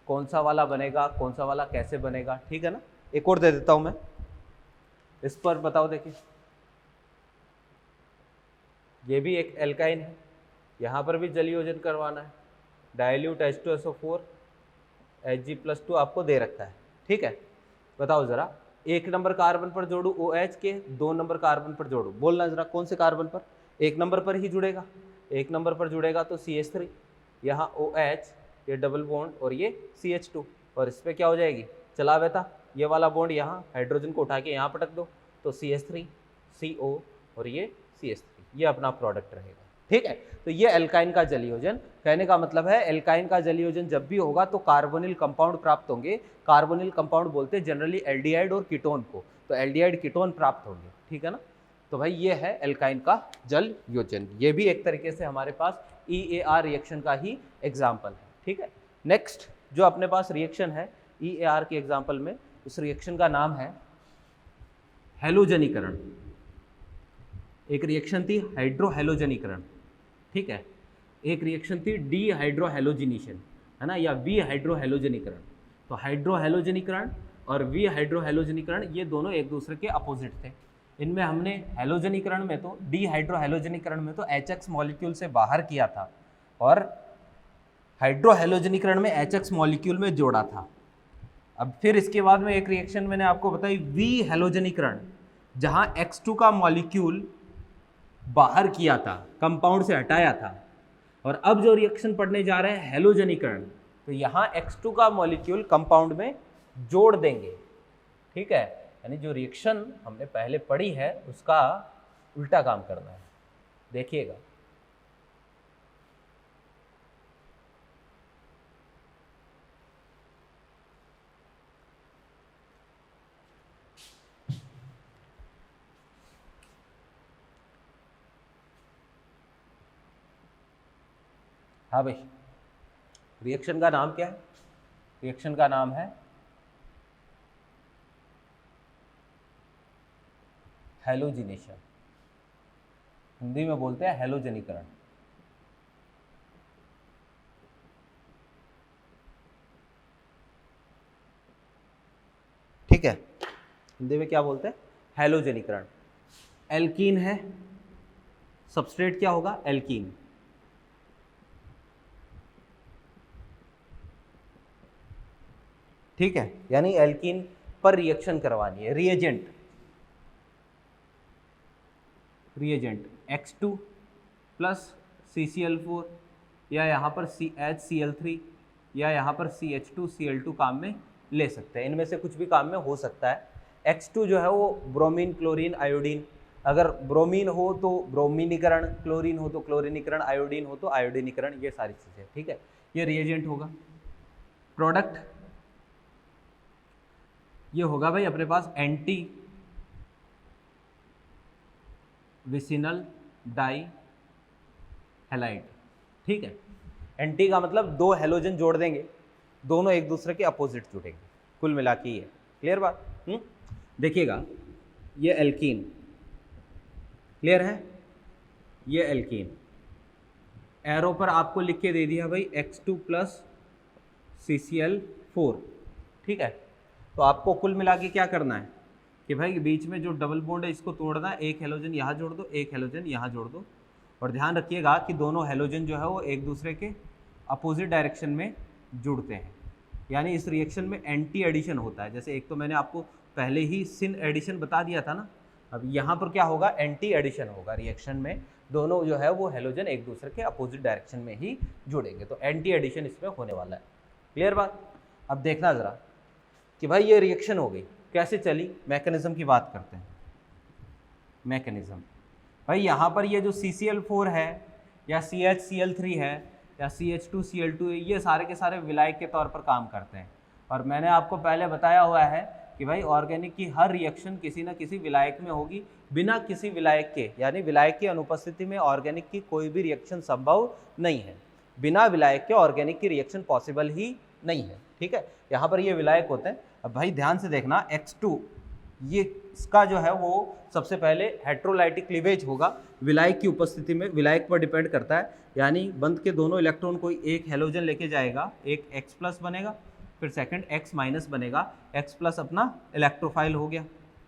कौन सा वाला बनेगा, कौन सा वाला कैसे बनेगा। ठीक है ना, एक और दे देता हूं मैं, इस पर बताओ। देखिए ये भी एक एल्काइन है, यहाँ पर भी जल योजन करवाना है, डाइल्यूट H2SO4 Hg+2 आपको दे रखा है। ठीक है, बताओ ज़रा, 1 नंबर कार्बन पर जोड़ू OH के, 2 नंबर कार्बन पर जोड़ू, बोलना ज़रा कौन से कार्बन पर, 1 नंबर पर ही जुड़ेगा, 1 नंबर पर जुड़ेगा तो CH3, यहाँ OH ये डबल बॉन्ड और ये CH2, और इस पर क्या हो जाएगी, चलावयता, ये वाला बॉन्ड यहाँ हाइड्रोजन को उठा के यहाँ पटक दो, तो CH3 CO और ये CH3, ये अपना प्रोडक्ट रहेगा। ठीक है, तो ये एल्काइन का जल योजन। कहने का मतलब है एल्काइन का जल योजन जब भी होगा तो कार्बोनिल कंपाउंड प्राप्त होंगे। कार्बोनिल कंपाउंड बोलते हैं जनरली एल्डिहाइड और कीटोन को, तो एल्डिहाइड कीटोन प्राप्त होंगे। ठीक है ना, तो भाई ये है एल्काइन का जल योजन, ये भी एक तरीके से हमारे पास EAR रिएक्शन का ही एग्जाम्पल है। ठीक है, नेक्स्ट जो अपने पास रिएक्शन है EAR के एग्जाम्पल में, उस रिएक्शन का नाम है हैलोजनीकरण। एक रिएक्शन थी हाइड्रोहैलोजनीकरण, ठीक है, एक रिएक्शन थी डीहाइड्रोहैलोजिनेशन, है ना, या विहाइड्रोहैलोजनीकरण। तो हाइड्रोहैलोजनीकरण और विहाइड्रोहैलोजनीकरण ये दोनों एक दूसरे के अपोजिट थे। इनमें हमने हैलोजनीकरण में तो डीहाइड्रोहैलोजनीकरण में तो HX मॉलिक्यूल से बाहर किया था और हाइड्रोहैलोजनीकरण में HX मॉलिक्यूल में जोड़ा था। अब फिर इसके बाद में एक रिएक्शन मैंने आपको बताई वी हैलोजनीकरण, जहां X2 का मॉलिक्यूल बाहर किया था, कंपाउंड से हटाया था। और अब जो रिएक्शन पढ़ने जा रहे हैं हैलोजनीकरण, तो यहाँ X2 का मॉलिक्यूल कंपाउंड में जोड़ देंगे। ठीक है, यानी जो रिएक्शन हमने पहले पढ़ी है उसका उल्टा काम करना है। देखिएगा, हाँ भाई, रिएक्शन का नाम क्या है? रिएक्शन का नाम है हैलोजिनेशन, हिंदी में बोलते हैं हैलोजनीकरण। ठीक है, हिंदी में क्या बोलते हैं? हैलोजनीकरण। एल्कीन है, सबस्ट्रेट क्या होगा? एल्कीन। ठीक है, यानी एल्कीन पर रिएक्शन करवानी है। रिएजेंट X2 प्लस CCl4 या यहाँ पर HCl3 या यहाँ पर CH2Cl2 काम में ले सकते हैं। इनमें से कुछ भी काम में हो सकता है। X2 जो है वो ब्रोमीन, क्लोरीन, आयोडीन, अगर ब्रोमीन हो तो ब्रोमीनीकरण, क्लोरीन हो तो क्लोरीनीकरण, आयोडीन हो तो आयोडीनीकरण, ये सारी चीज़ें। ठीक है, ये रिएजेंट होगा। प्रोडक्ट ये होगा भाई अपने पास एंटी विसिनल डाई हैलाइड। ठीक है, एंटी का मतलब दो हैलोजन जोड़ देंगे, दोनों एक दूसरे के अपोजिट जुड़ेंगे, कुल मिला के ये। क्लियर बात? देखिएगा, ये एल्कीन, क्लियर है? ये एल्कीन, एरो पर आपको लिख के दे दिया भाई X2 प्लस CCl4। ठीक है, तो आपको कुल मिला के क्या करना है कि भाई बीच में जो डबल बॉन्ड है इसको तोड़ना है, एक हैलोजन यहाँ जोड़ दो, एक हैलोजन यहाँ जोड़ दो। और ध्यान रखिएगा कि दोनों हैलोजन जो है वो एक दूसरे के अपोजिट डायरेक्शन में जुड़ते हैं, यानी इस रिएक्शन में एंटी एडिशन होता है। जैसे एक तो मैंने आपको पहले ही सिन एडिशन बता दिया था ना, अब यहाँ पर क्या होगा? एंटी एडिशन होगा। रिएक्शन में दोनों जो है वो हैलोजन एक दूसरे के अपोजिट डायरेक्शन में ही जुड़ेंगे, तो एंटी एडिशन इसमें होने वाला है। क्लियर बात? अब देखना ज़रा कि भाई ये रिएक्शन हो गई, कैसे चली? मैकेनिज्म की बात करते हैं। मैकेनिज्म भाई, यहाँ पर ये जो CCl4 है या CHCl3 है या CH2Cl2 है, ये सारे के सारे विलायक के तौर पर काम करते हैं। और मैंने आपको पहले बताया हुआ है कि भाई ऑर्गेनिक की हर रिएक्शन किसी न किसी विलायक में होगी। बिना किसी विलायक के, यानी विलायक की अनुपस्थिति में ऑर्गेनिक की कोई भी रिएक्शन संभव नहीं है। बिना विलायक के ऑर्गेनिक की रिएक्शन पॉसिबल ही नहीं है। ठीक है, यहाँ पर ये विलायक होते हैं। अब भाई ध्यान से देखना, X2 ये इसका जो है वो सबसे पहले हेट्रोलाइटिक क्लीवेज होगा विलायक की उपस्थिति में, विलायक पर डिपेंड करता है। यानी बंध के दोनों इलेक्ट्रॉन कोई एक हैलोजन लेके जाएगा, एक X प्लस बनेगा, फिर सेकंड X माइनस बनेगा। X प्लस अपना इलेक्ट्रोफाइल हो गया,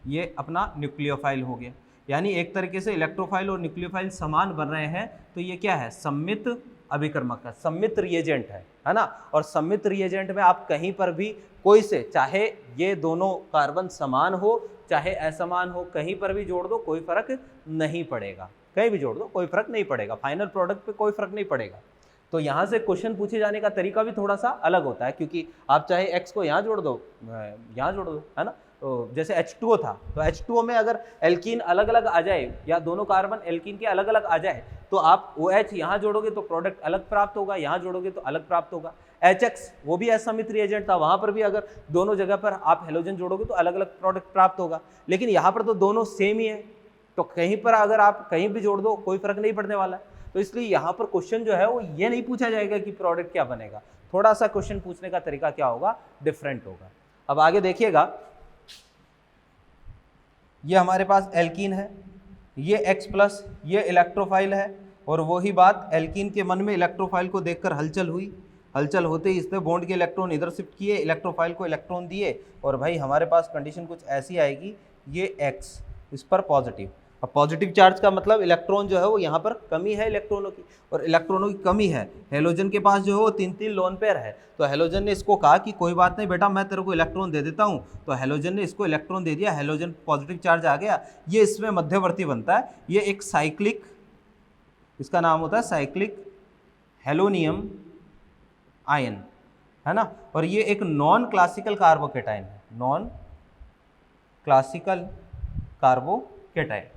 ये अपना न्यूक्लियोफाइल हो गया। यानी एक तरीके से इलेक्ट्रोफाइल और न्यूक्लियोफाइल समान बन रहे हैं, तो ये क्या है? सम्मित अभिकर्मक है, सम्मित रिएजेंट है ना। और सम्मित रिएजेंट में आप कहीं पर भी कोई से, चाहे ये दोनों कार्बन समान हो चाहे असमान हो, कहीं पर भी जोड़ दो कोई फर्क नहीं पड़ेगा। कहीं भी जोड़ दो कोई फर्क नहीं पड़ेगा, फाइनल प्रोडक्ट पे कोई फर्क नहीं पड़ेगा। तो यहाँ से क्वेश्चन पूछे जाने का तरीका भी थोड़ा सा अलग होता है, क्योंकि आप चाहे एक्स को यहाँ जोड़ दो, यहाँ जोड़ दो, है ना। तो जैसे H2O था, तो H2O में अगर एल्कीन अलग अलग आ जाए या दोनों कार्बन एल्कीन के अलग अलग आ जाए, तो आप OH यहाँ जोड़ोगे तो प्रोडक्ट अलग प्राप्त होगा, यहाँ जोड़ोगे तो अलग प्राप्त होगा। HX वो भी असमित रिएजेंट था, वहाँ पर भी अगर दोनों जगह पर आप हेलोजन जोड़ोगे तो अलग अलग प्रोडक्ट प्राप्त होगा। लेकिन यहाँ पर तो दोनों सेम ही है, तो कहीं पर अगर आप कहीं भी जोड़ दो कोई फर्क नहीं पड़ने वाला है। तो इसलिए यहाँ पर क्वेश्चन जो है वो ये नहीं पूछा जाएगा कि प्रोडक्ट क्या बनेगा, थोड़ा सा क्वेश्चन पूछने का तरीका क्या होगा, डिफरेंट होगा। अब आगे देखिएगा, ये हमारे पास एल्कीन है, ये X प्लस, ये इलेक्ट्रोफाइल है। और वही बात एल्कीन के मन में इलेक्ट्रोफाइल को देखकर हलचल हुई, हलचल होते ही इसने बॉन्ड के इलेक्ट्रॉन इधर शिफ्ट किए, इलेक्ट्रोफाइल को इलेक्ट्रॉन दिए, और भाई हमारे पास कंडीशन कुछ ऐसी आएगी, ये X इस पर पॉजिटिव। अब पॉजिटिव चार्ज का मतलब इलेक्ट्रॉन जो है वो यहाँ पर कमी है इलेक्ट्रॉनों की, और इलेक्ट्रॉनों की कमी है। हेलोजन के पास जो है वो 3-3 लोन पेयर है, तो हेलोजन ने इसको कहा कि कोई बात नहीं बेटा, मैं तेरे को इलेक्ट्रॉन दे देता हूँ। तो हेलोजन ने इसको इलेक्ट्रॉन दे दिया, हेलोजन पॉजिटिव चार्ज आ गया, ये इसमें मध्यवर्ती बनता है। ये एक साइक्लिक, इसका नाम होता है साइक्लिक हेलोनियम आयन, है ना। और ये एक नॉन क्लासिकल कार्बोकेटाइन है, नॉन क्लासिकल कार्बोकेटाइन।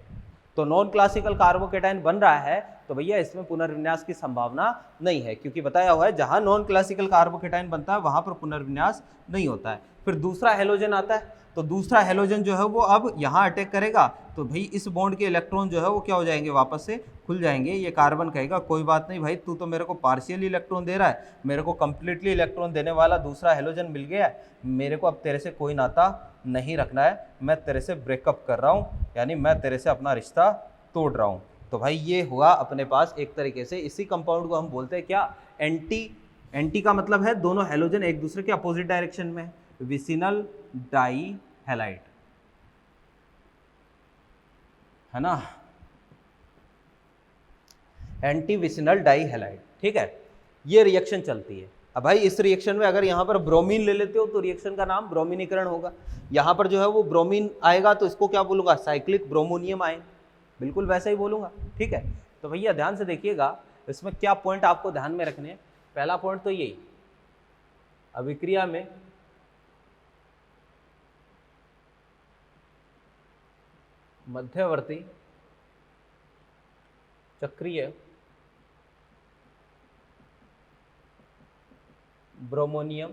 तो नॉन क्लासिकल कार्बोकेटाइन बन रहा है, तो भैया इसमें पुनर्विन्यास की संभावना नहीं है, क्योंकि बताया हुआ है जहां नॉन क्लासिकल कार्बोकेटाइन बनता है वहां पर पुनर्विन्यास नहीं होता है। फिर दूसरा हेलोजन आता है, तो दूसरा हेलोजन जो है वो अब यहाँ अटैक करेगा, तो भाई इस बॉन्ड के इलेक्ट्रॉन जो है वो क्या हो जाएंगे, वापस से खुल जाएंगे। ये कार्बन कहेगा कोई बात नहीं भाई, तू तो मेरे को पार्शियली इलेक्ट्रॉन दे रहा है, मेरे को कंप्लीटली इलेक्ट्रॉन देने वाला दूसरा हेलोजन मिल गया है, मेरे को अब तेरे से कोई नाता नहीं रखना है, मैं तेरे से ब्रेकअप कर रहा हूँ, यानी मैं तेरे से अपना रिश्ता तोड़ रहा हूँ। तो भाई ये हुआ अपने पास एक तरीके से, इसी कंपाउंड को हम बोलते हैं क्या, एंटी। एंटी का मतलब है दोनों हेलोजन एक दूसरे के अपोजिट डायरेक्शन में, विसिनल डाई हैलाइड, है ना, एंटी विसिनल डाई हैलाइड। ठीक है, ये रिएक्शन चलती है। अब भाई इस रिएक्शन में अगर यहाँ पर ब्रोमीन ले लेते हो तो रिएक्शन का नाम ब्रोमीनीकरण होगा। यहाँ पर जो है वो ब्रोमीन आएगा तो इसको क्या बोलूँगा, साइक्लिक ब्रोमोनियम आयन, बिल्कुल वैसे ही बोलूँगा। ठीक है, तो भैया ध्यान से देखिएगा, इसमें क्या पॉइंट आपको ध्यान में रखने हैं। पहला पॉइंट तो यही, अभिक्रिया में मध्यवर्ती चक्रीय ब्रोमोनियम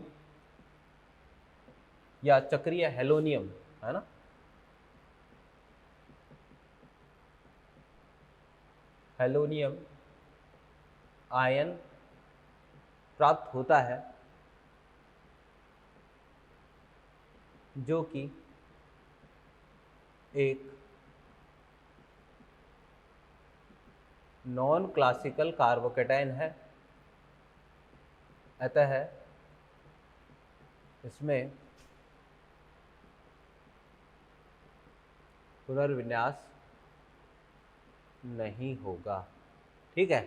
या चक्रीय हेलोनियम, है ना, हेलोनियम आयन प्राप्त होता है, जो कि एक नॉन क्लासिकल कार्बोकेटाइन है। अतः इसमें पुनर्विन्यास नहीं होगा। ठीक है,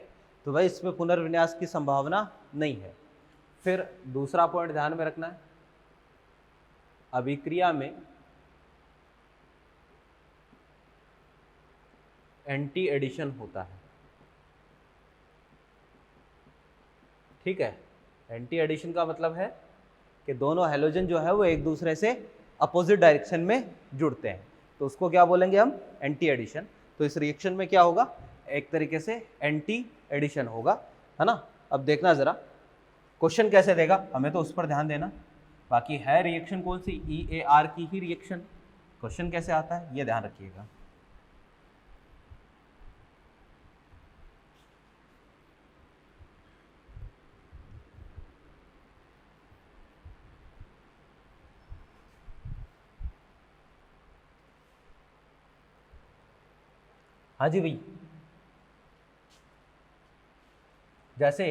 तो भाई इसमें पुनर्विन्यास की संभावना नहीं है। फिर दूसरा पॉइंट ध्यान में रखना है, अभिक्रिया में एंटी एडिशन होता है। ठीक है, एंटी एडिशन का मतलब है कि दोनों हेलोजन जो है वो एक दूसरे से अपोजिट डायरेक्शन में जुड़ते हैं, तो उसको क्या बोलेंगे हम, एंटी एडिशन। तो इस रिएक्शन में क्या होगा, एक तरीके से एंटी एडिशन होगा, है ना। अब देखना जरा क्वेश्चन कैसे देगा, हमें तो उस पर ध्यान देना। बाकी है रिएक्शन कौन सी, EAR की ही रिएक्शन, क्वेश्चन कैसे आता है ये ध्यान रखिएगा। हाँ जी भाई, जैसे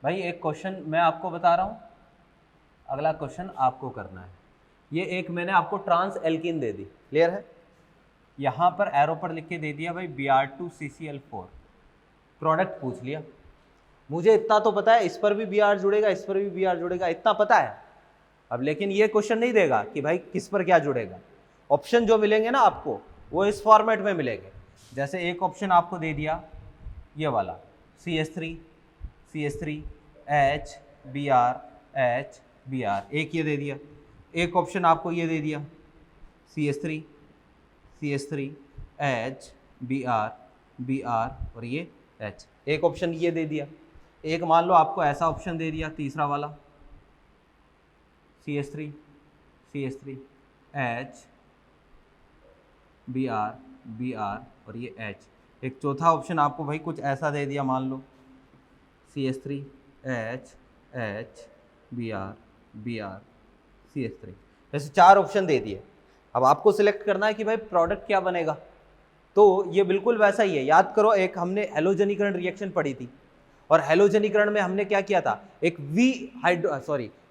भाई एक क्वेश्चन मैं आपको बता रहा हूँ, अगला क्वेश्चन आपको करना है। ये एक मैंने आपको ट्रांस एल्कीन दे दी, क्लियर है, यहाँ पर एरो पर लिख के दे दिया भाई Br2CCl4, प्रोडक्ट पूछ लिया। मुझे इतना तो पता है इस पर भी Br जुड़ेगा, इस पर भी Br जुड़ेगा, इतना पता है। अब लेकिन ये क्वेश्चन नहीं देगा कि भाई किस पर क्या जुड़ेगा। ऑप्शन जो मिलेंगे ना आपको वो इस फॉर्मेट में मिलेंगे। जैसे एक ऑप्शन आपको दे दिया ये वाला CH3 H Br, एक ये दे दिया। एक ऑप्शन आपको ये दे दिया CH3 H Br और ये H। एक ऑप्शन ये दे दिया। एक मान लो आपको ऐसा ऑप्शन दे दिया, तीसरा वाला CH3 H Br और ये H। एक चौथा ऑप्शन आपको भाई कुछ ऐसा दे दिया, मान लो CH3 H Br CH3, ऐसे 4 ऑप्शन दे दिए। अब आपको सिलेक्ट करना है कि भाई प्रोडक्ट क्या बनेगा। तो ये बिल्कुल वैसा ही है, याद करो एक हमने हेलोजनीकरण रिएक्शन पढ़ी थी, और हेलोजनीकरण में हमने क्या किया था, एक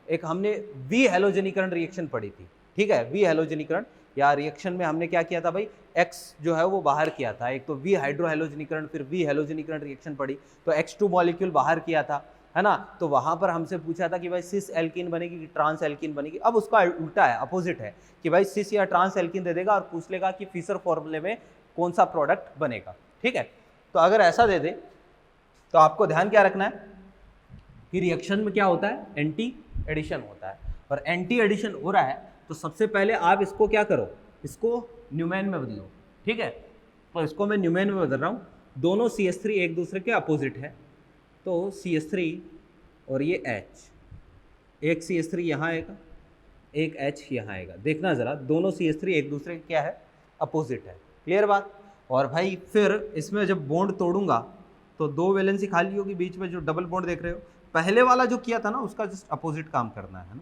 एक हमने वी हैलोजनीकरण रिएक्शन पढ़ी थी, ठीक है, वी हैलोजनीकरण या रिएक्शन में हमने क्या किया था भाई, X जो है वो बाहर किया था, एक तो वी हाइड्रो हैलोजनीकरण फिर वी हैलोजनीकरण रिएक्शन पढ़ी, तो X2 मॉलिक्यूल बाहर किया था, है ना। तो वहां पर हमसे पूछा था कि भाई सिस एल्कीन बनेगी कि ट्रांस एल्कीन बनेगी। अब उसका उल्टा है, अपोजिट है कि भाई सिस या ट्रांस एल्कीन दे देगा और पूछ लेगा कि फिशर फॉर्मूले में कौन सा प्रोडक्ट बनेगा, ठीक है। तो अगर ऐसा दे दे तो आपको ध्यान क्या रखना है कि रिएक्शन में क्या होता है, एंटी एडिशन होता है, और एंटी एडिशन हो रहा है तो सबसे पहले आप इसको क्या करो, इसको न्यूमेन में बदलो, ठीक है। तो इसको मैं न्यूमेन में बदल रहा हूँ, दोनों CH3 एक दूसरे के अपोजिट है, तो CH3 और ये H, एक CH3 यहाँ आएगा, एक H यहाँ आएगा, देखना ज़रा, दोनों CH3 एक दूसरे के क्या है, अपोजिट है, क्लियर बात। और भाई फिर इसमें जब बॉन्ड तोड़ूंगा तो 2 वैलेंसी खाली होगी, बीच में जो डबल बॉन्ड देख रहे हो, पहले वाला जो किया था ना उसका जस्ट अपोजिट काम करना है ना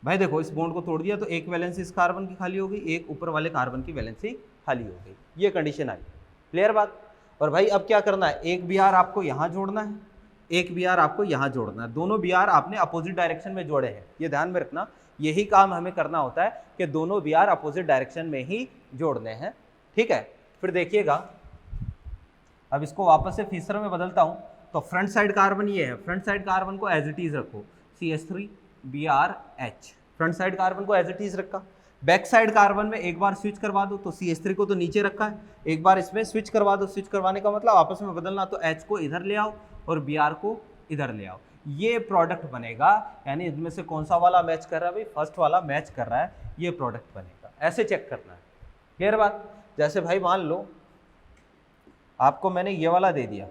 भाई। देखो इस बॉन्ड को तोड़ दिया तो एक वैलेंसी इस कार्बन की खाली हो गई, एक ऊपर वाले कार्बन की वैलेंसी खाली हो गई, ये कंडीशन आई, क्लियर बात। और भाई अब क्या करना है, एक Br आपको यहाँ जोड़ना है, एक Br आपको यहाँ जोड़ना है, दोनों Br आपने अपोजिट डायरेक्शन में जोड़े हैं, ये ध्यान में रखना, यही काम हमें करना होता है कि दोनों Br अपोजिट डायरेक्शन में ही जोड़ने हैं, ठीक है। फिर देखिएगा, अब इसको वापस से फिशर में बदलता हूँ, तो फ्रंट साइड कार्बन ये है, फ्रंट साइड कार्बन को एज इट इज रखो, CH3BrH, फ्रंट साइड कार्बन को एज इट इज रखा। बैक साइड कार्बन में एक बार स्विच करवा दो, तो CH3 को तो नीचे रखा है, एक बार इसमें स्विच करवा दो, स्विच करवाने का मतलब आपस में बदलना, तो H को इधर ले आओ और Br को इधर ले आओ, ये प्रोडक्ट बनेगा। यानी इनमें से कौन सा वाला मैच कर रहा है भाई, फर्स्ट वाला मैच कर रहा है, ये प्रोडक्ट बनेगा, ऐसे चेक करना है, क्लियर बात। जैसे भाई मान लो आपको मैंने ये वाला दे दिया,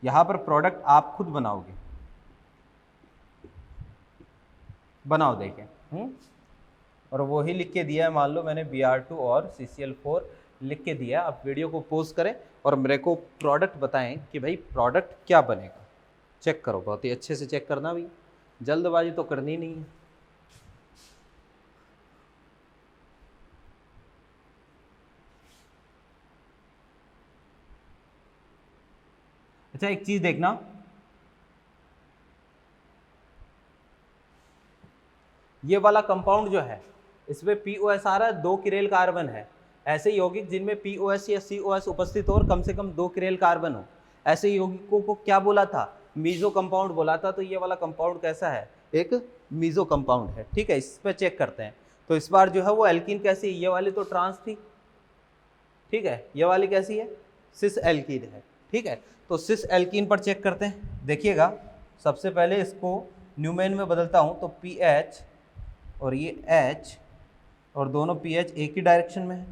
यहां पर प्रोडक्ट आप खुद बनाओगे, बनाओ देखें, और वो ही लिख के दिया है, मान लो मैंने Br2 और CCl4 लिख के दिया। आप वीडियो को पॉज करें और मेरे को प्रोडक्ट बताएं कि भाई प्रोडक्ट क्या बनेगा, चेक करो, बहुत ही अच्छे से चेक करना भाई, जल्दबाजी तो करनी नहीं है। अच्छा एक चीज देखना, ये वाला कंपाउंड जो है इसमें POS आ रहा है, 2 किरेल कार्बन है। ऐसे यौगिक जिनमें POS या COS उपस्थित हो और कम से कम 2 किरेल कार्बन हो, ऐसे यौगिकों को क्या बोला था, मीजो कंपाउंड बोला था। तो ये वाला कंपाउंड कैसा है, एक मीजो कंपाउंड है, ठीक है। इस पर चेक करते हैं, तो इस बार जो है वो एल्कीन कैसी है, ये वाली तो ट्रांस थी, ठीक है, ये वाली कैसी है, सिस एल्कीन है, ठीक है। तो सिस एल्कीन पर चेक करते हैं, देखिएगा सबसे पहले इसको न्यूमेन में बदलता हूँ, तो PH और ये H, और दोनों PH एक ही डायरेक्शन में है,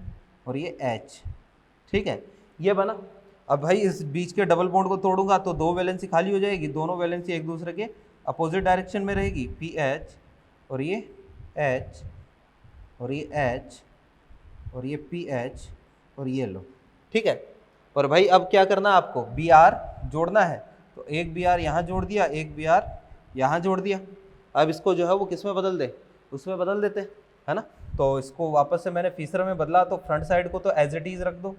और ये H, ठीक है, ये बना। अब भाई इस बीच के डबल बॉन्ड को तोड़ूंगा तो 2 वैलेंसी खाली हो जाएगी, दोनों वैलेंसी एक दूसरे के अपोजिट डायरेक्शन में रहेगी, PH और ये H और ये H और ये PH और ये लो, ठीक है। और भाई अब क्या करना है आपको, Br जोड़ना है, तो एक Br यहाँ जोड़ दिया, एक Br यहाँ जोड़ दिया। अब इसको जो है वो किस में बदल दे, उसमें बदल देते हैं, है ना। तो इसको वापस से मैंने फिशर में बदला, तो फ्रंट साइड को तो एज इट इज रख दो,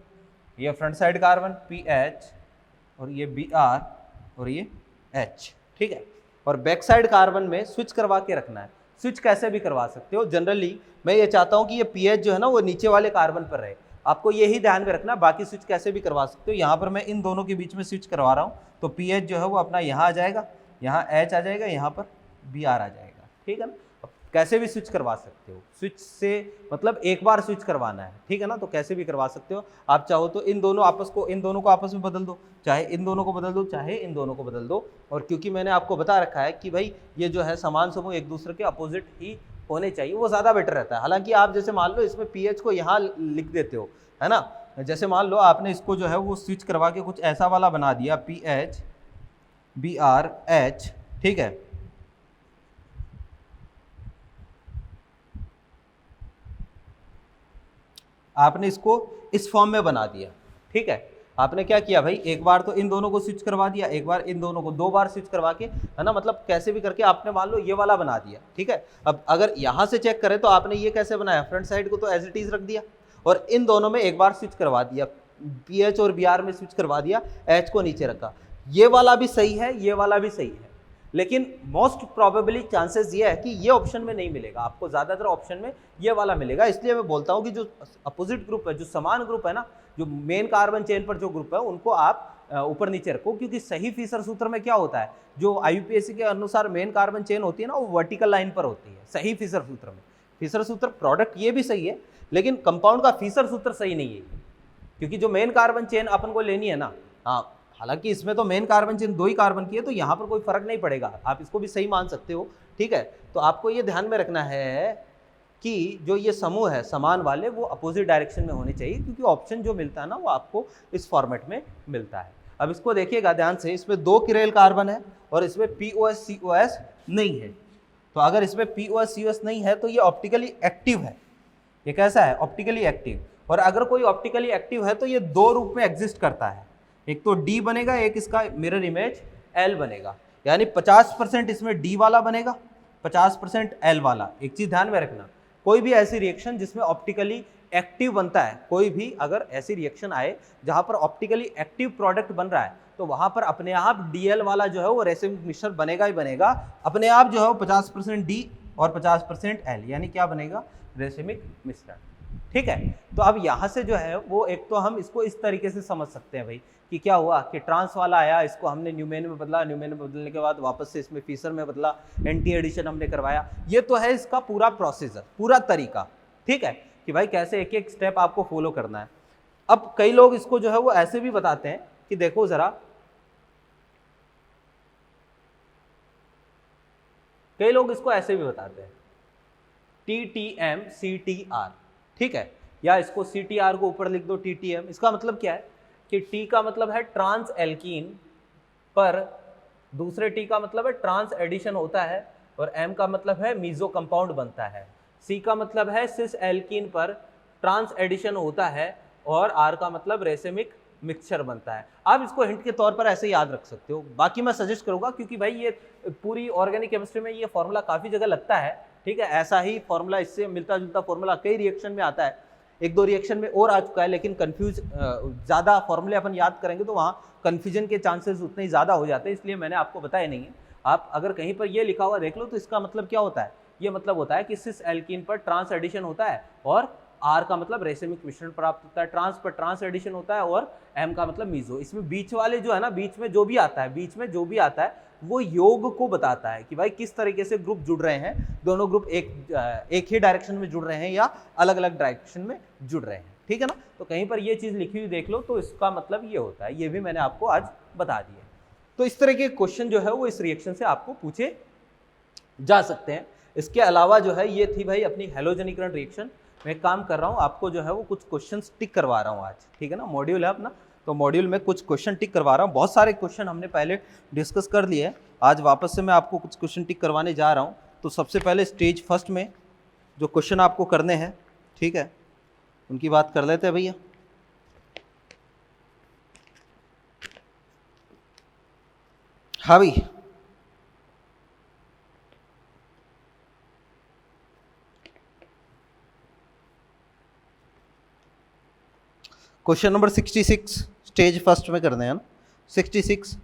ये फ्रंट साइड कार्बन PH और ये Br और ये H, ठीक है। और बैक साइड कार्बन में स्विच करवा के रखना है, स्विच कैसे भी करवा सकते हो। जनरली मैं ये चाहता हूँ कि ये PH जो है ना वो नीचे वाले कार्बन पर रहे, आपको यही ध्यान में रखना, बाकी स्विच कैसे भी करवा सकते हो। यहाँ पर मैं इन दोनों के बीच में स्विच करवा रहा हूँ, तो PH जो है वो अपना यहाँ आ जाएगा, यहाँ H आ जाएगा, यहाँ पर Br आ जाएगा, ठीक है ना। कैसे भी स्विच करवा सकते हो, स्विच से मतलब एक बार स्विच करवाना है, ठीक है ना, तो कैसे भी करवा सकते हो। आप चाहो तो इन दोनों को आपस में बदल दो, चाहे इन दोनों को बदल दो, चाहे इन दोनों को बदल दो। और क्योंकि मैंने आपको बता रखा है कि भाई ये जो है समान समूह एक दूसरे के अपोजिट ही होने चाहिए, वो ज़्यादा बेटर रहता है। हालांकि आप जैसे मान लो इसमें PH को यहाँ लिख देते हो, है ना, जैसे मान लो आपने इसको जो है वो स्विच करवा के कुछ ऐसा वाला बना दिया, PH Br H, ठीक है। आपने इसको इस फॉर्म में बना दिया, ठीक है। आपने क्या किया भाई, एक बार तो इन दोनों को स्विच करवा दिया, एक बार इन दोनों को, 2 बार स्विच करवा के, है ना, मतलब कैसे भी करके आपने मान लो ये वाला बना दिया, ठीक है। अब अगर यहाँ से चेक करें तो आपने ये कैसे बनाया, फ्रंट साइड को तो एज इट इज रख दिया और इन दोनों में एक बार स्विच करवा दिया, PH और Br में स्विच करवा दिया, H को नीचे रखा। ये वाला भी सही है, ये वाला भी सही है, लेकिन मोस्ट प्रोबेबली चांसेस ये है कि ये ऑप्शन में नहीं मिलेगा आपको, ज़्यादातर ऑप्शन में ये वाला मिलेगा। इसलिए मैं बोलता हूँ कि जो अपोजिट ग्रुप है, जो समान ग्रुप है ना, जो मेन कार्बन चेन पर जो ग्रुप है उनको आप ऊपर नीचे रखो, क्योंकि सही फीसर सूत्र में क्या होता है, जो IUPAC के अनुसार मेन कार्बन चेन होती है ना, वो वर्टिकल लाइन पर होती है सही फीसर सूत्र में। फीसर सूत्र प्रोडक्ट ये भी सही है, लेकिन कंपाउंड का फीसर सूत्र सही नहीं है, क्योंकि जो मेन कार्बन चेन अपन को लेनी है ना, हाँ हालांकि इसमें तो मेन कार्बन चेन 2 ही कार्बन की है, तो यहाँ पर कोई फर्क नहीं पड़ेगा, आप इसको भी सही मान सकते हो, ठीक है। तो आपको ये ध्यान में रखना है कि जो ये समूह है समान वाले, वो अपोजिट डायरेक्शन में होने चाहिए, क्योंकि ऑप्शन जो मिलता है ना वो आपको इस फॉर्मेट में मिलता है। अब इसको देखिएगा ध्यान से, इसमें 2 किरेल कार्बन है और इसमें POS COS नहीं है। तो अगर इसमें POS COS नहीं है तो ये ऑप्टिकली एक्टिव है। ये कैसा है? Optically active. और अगर कोई ऑप्टिकली एक्टिव है तो ये 2 रूप में एग्जिस्ट करता है, एक तो D बनेगा, एक इसका मिरर इमेज L बनेगा, यानी 50% इसमें D वाला बनेगा, 50% L वाला। एक चीज ध्यान में रखना, कोई भी ऐसी रिएक्शन जिसमें ऑप्टिकली एक्टिव बनता है, कोई भी अगर ऐसी रिएक्शन आए जहां पर ऑप्टिकली एक्टिव प्रोडक्ट बन रहा है, तो वहां पर अपने आप DL वाला जो है वो रेसिमिक मिश्रण बनेगा ही बनेगा, अपने आप जो है वो 50% D और 50% L, यानी क्या बनेगा? रेसिमिक मिश्रण। ठीक है, तो अब यहाँ से जो है वो एक तो हम इसको इस तरीके से समझ सकते हैं भाई कि क्या हुआ कि ट्रांस वाला आया, इसको हमने न्यूमेन में बदला, न्यूमेन में बदलने के बाद वापस से इसमें फीसर में बदला, एंटी एडिशन हमने करवाया। ये तो है इसका पूरा प्रोसीजर, पूरा तरीका, ठीक है, कि भाई कैसे एक एक स्टेप आपको फॉलो करना है। अब कई लोग इसको जो है वो ऐसे भी बताते हैं कि देखो जरा, कई लोग इसको ऐसे भी बताते हैं TTM CTR, ठीक है, या इसको CTR को ऊपर लिख दो TTM। इसका मतलब क्या है कि T का मतलब है ट्रांस एल्कीन पर दूसरे T का मतलब है ट्रांस एडिशन होता है, और M का मतलब है मीजो कंपाउंड बनता है, C का मतलब है सिस एल्कीन पर ट्रांस एडिशन होता है, और R का मतलब रेसिमिक मिक्सचर बनता है। आप इसको हिंट के तौर पर ऐसे याद रख सकते हो, बाकी मैं सजेस्ट करूंगा, क्योंकि भाई ये पूरी ऑर्गेनिक केमिस्ट्री में ये फॉर्मूला काफी जगह लगता है, ठीक है, ऐसा ही फॉर्मूला, इससे मिलता जुलता फॉर्मूला कई रिएक्शन में आता है, 1-2 रिएक्शन में और आ चुका है, लेकिन कंफ्यूज ज़्यादा फॉर्मूले अपन याद करेंगे तो वहाँ कन्फ्यूजन के चांसेस उतने ही ज़्यादा हो जाते हैं, इसलिए मैंने आपको बताया नहीं है। आप अगर कहीं पर ये लिखा हुआ देख लो तो इसका मतलब क्या होता है? ये मतलब होता है कि सिस एल्कीन पर ट्रांस एडिशन होता है, और R का मतलब रेसिमिक मिश्रण प्राप्त होता है, ट्रांस पर ट्रांस एडिशन होता है, और M का मतलब मीजो। इसमें बीच वाले जो है ना, बीच में जो भी आता है, बीच में जो भी आता है वो योग को बताता है कि भाई किस तरीके से ग्रुप जुड़ रहे हैं, दोनों ग्रुप एक ही डायरेक्शन में जुड़ रहे हैं या अलग अलग डायरेक्शन में जुड़ रहे हैं, ठीक है ना। तो कहीं पर ये चीज लिखी हुई देख लो तो इसका मतलब ये होता है, ये भी मैंने आपको आज बता दिया। तो इस तरह के क्वेश्चन जो है वो इस रिएक्शन से आपको पूछे जा सकते हैं। इसके अलावा जो है ये थी भाई अपनी हैलोजनीकरण रिएक्शन। मैं काम कर रहा हूँ, आपको जो है वो कुछ क्वेश्चन टिक करवा रहा हूँ आज, ठीक है ना, मॉड्यूल है अपना, तो मॉड्यूल में कुछ क्वेश्चन टिक करवा रहा हूँ। बहुत सारे क्वेश्चन हमने पहले डिस्कस कर लिए हैं, आज वापस से मैं आपको कुछ क्वेश्चन टिक करवाने जा रहा हूँ। तो सबसे पहले स्टेज फर्स्ट में जो क्वेश्चन आपको करने हैं, ठीक है, उनकी बात कर लेते हैं भैया। हाँ भाई, क्वेश्चन नंबर 66 स्टेज फर्स्ट में करने हैं ना, 66,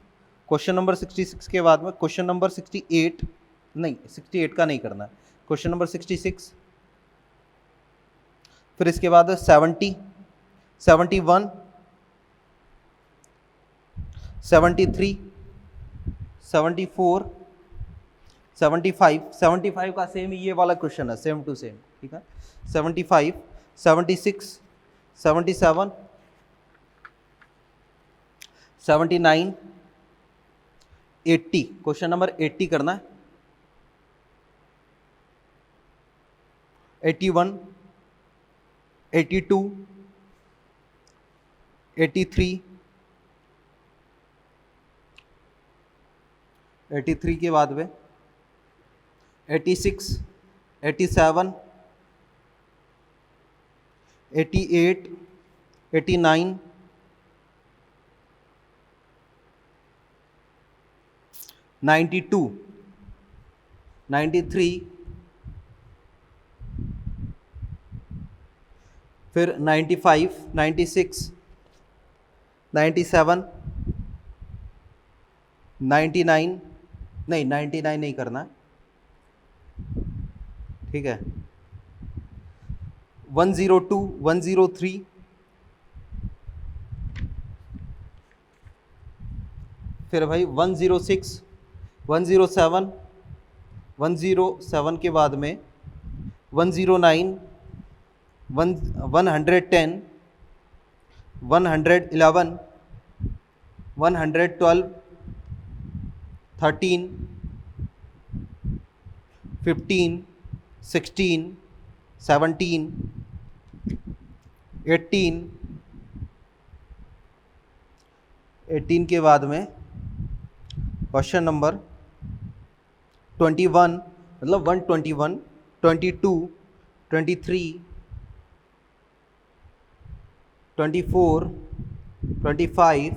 क्वेश्चन नंबर 66 के बाद में क्वेश्चन नंबर 68, नहीं 68 का नहीं करना है, क्वेश्चन नंबर 66, फिर इसके बाद 70, 71, 73, 74, 75 का सेम ये वाला क्वेश्चन है, सेम टू सेम, ठीक है, 75, 76, 77, 79, 80, क्वेश्चन नंबर 80 करना है, 81, 82, 83, 83 के बाद में 86, 87, 88, 89, 92, 93, फिर 95, 96, 97, 99, नहीं 99 नहीं करना, ठीक है। 102, 103, फिर भाई 106, 107, 107 के बाद में 109, 110, 111, 112, 13, 15, 16, 17, 18, 18 के बाद में क्वेश्चन नंबर 21, मतलब 121, 22, 23, 24, 25,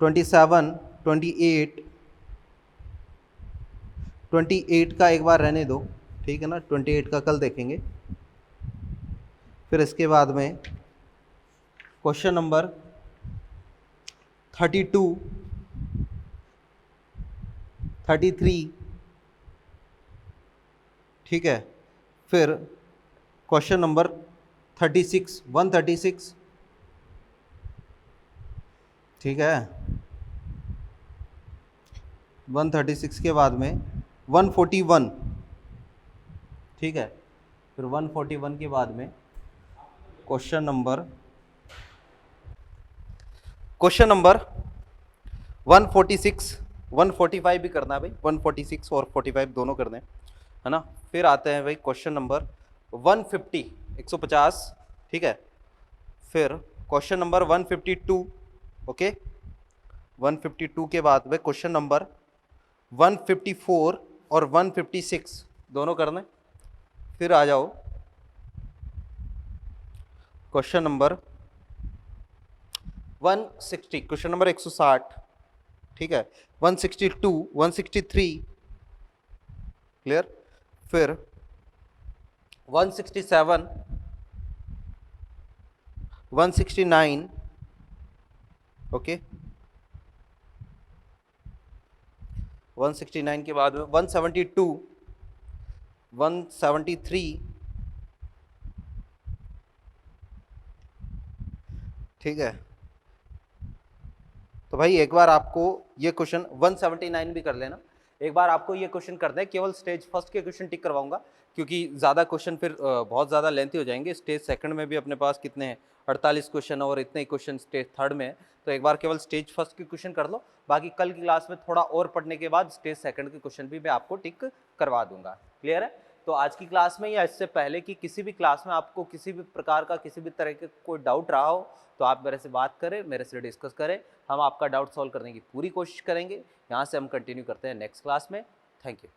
27, 28, 28 का एक बार रहने दो, ठीक है ना, 28 का कल देखेंगे। फिर इसके बाद में क्वेश्चन नंबर 32, 33, ठीक है। फिर क्वेश्चन नंबर 36, 136, ठीक है। 136 के बाद में 141, ठीक है। फिर 141 के बाद में क्वेश्चन नंबर 146, 145 भी करना है भाई, 146 और 45 दोनों करने है ना। फिर आते हैं भाई क्वेश्चन नंबर 150, 150, ठीक है। फिर क्वेश्चन नंबर 152, ओके। 152 के बाद में क्वेश्चन नंबर 154 और 156 दोनों करने। फिर आ जाओ क्वेश्चन नंबर 160, क्वेश्चन नंबर 160, ठीक है। 162, 163, क्लियर। फिर 167, 169, ओके। 169 के बाद में 172, 173, ठीक है। तो भाई एक बार आपको ये क्वेश्चन 179 भी कर लेना। एक बार आपको ये क्वेश्चन करना है, केवल स्टेज फर्स्ट के क्वेश्चन टिक करवाऊंगा क्योंकि ज़्यादा क्वेश्चन फिर बहुत ज़्यादा लेंथी हो जाएंगे। स्टेज सेकंड में भी अपने पास कितने हैं, 48 क्वेश्चन और इतने ही क्वेश्चन स्टेज थर्ड में है। तो एक बार केवल स्टेज फर्स्ट के क्वेश्चन कर लो, बाकी कल की क्लास में थोड़ा और पढ़ने के बाद स्टेज सेकंड के क्वेश्चन भी मैं आपको टिक करवा दूंगा। क्लियर है। तो आज की क्लास में या इससे पहले की किसी भी क्लास में आपको किसी भी प्रकार का किसी भी तरह का कोई डाउट रहा हो तो आप मेरे से बात करें, मेरे से डिस्कस करें, हम आपका डाउट सॉल्व करने की पूरी कोशिश करेंगे। यहाँ से हम कंटिन्यू करते हैं नेक्स्ट क्लास में। Thank you.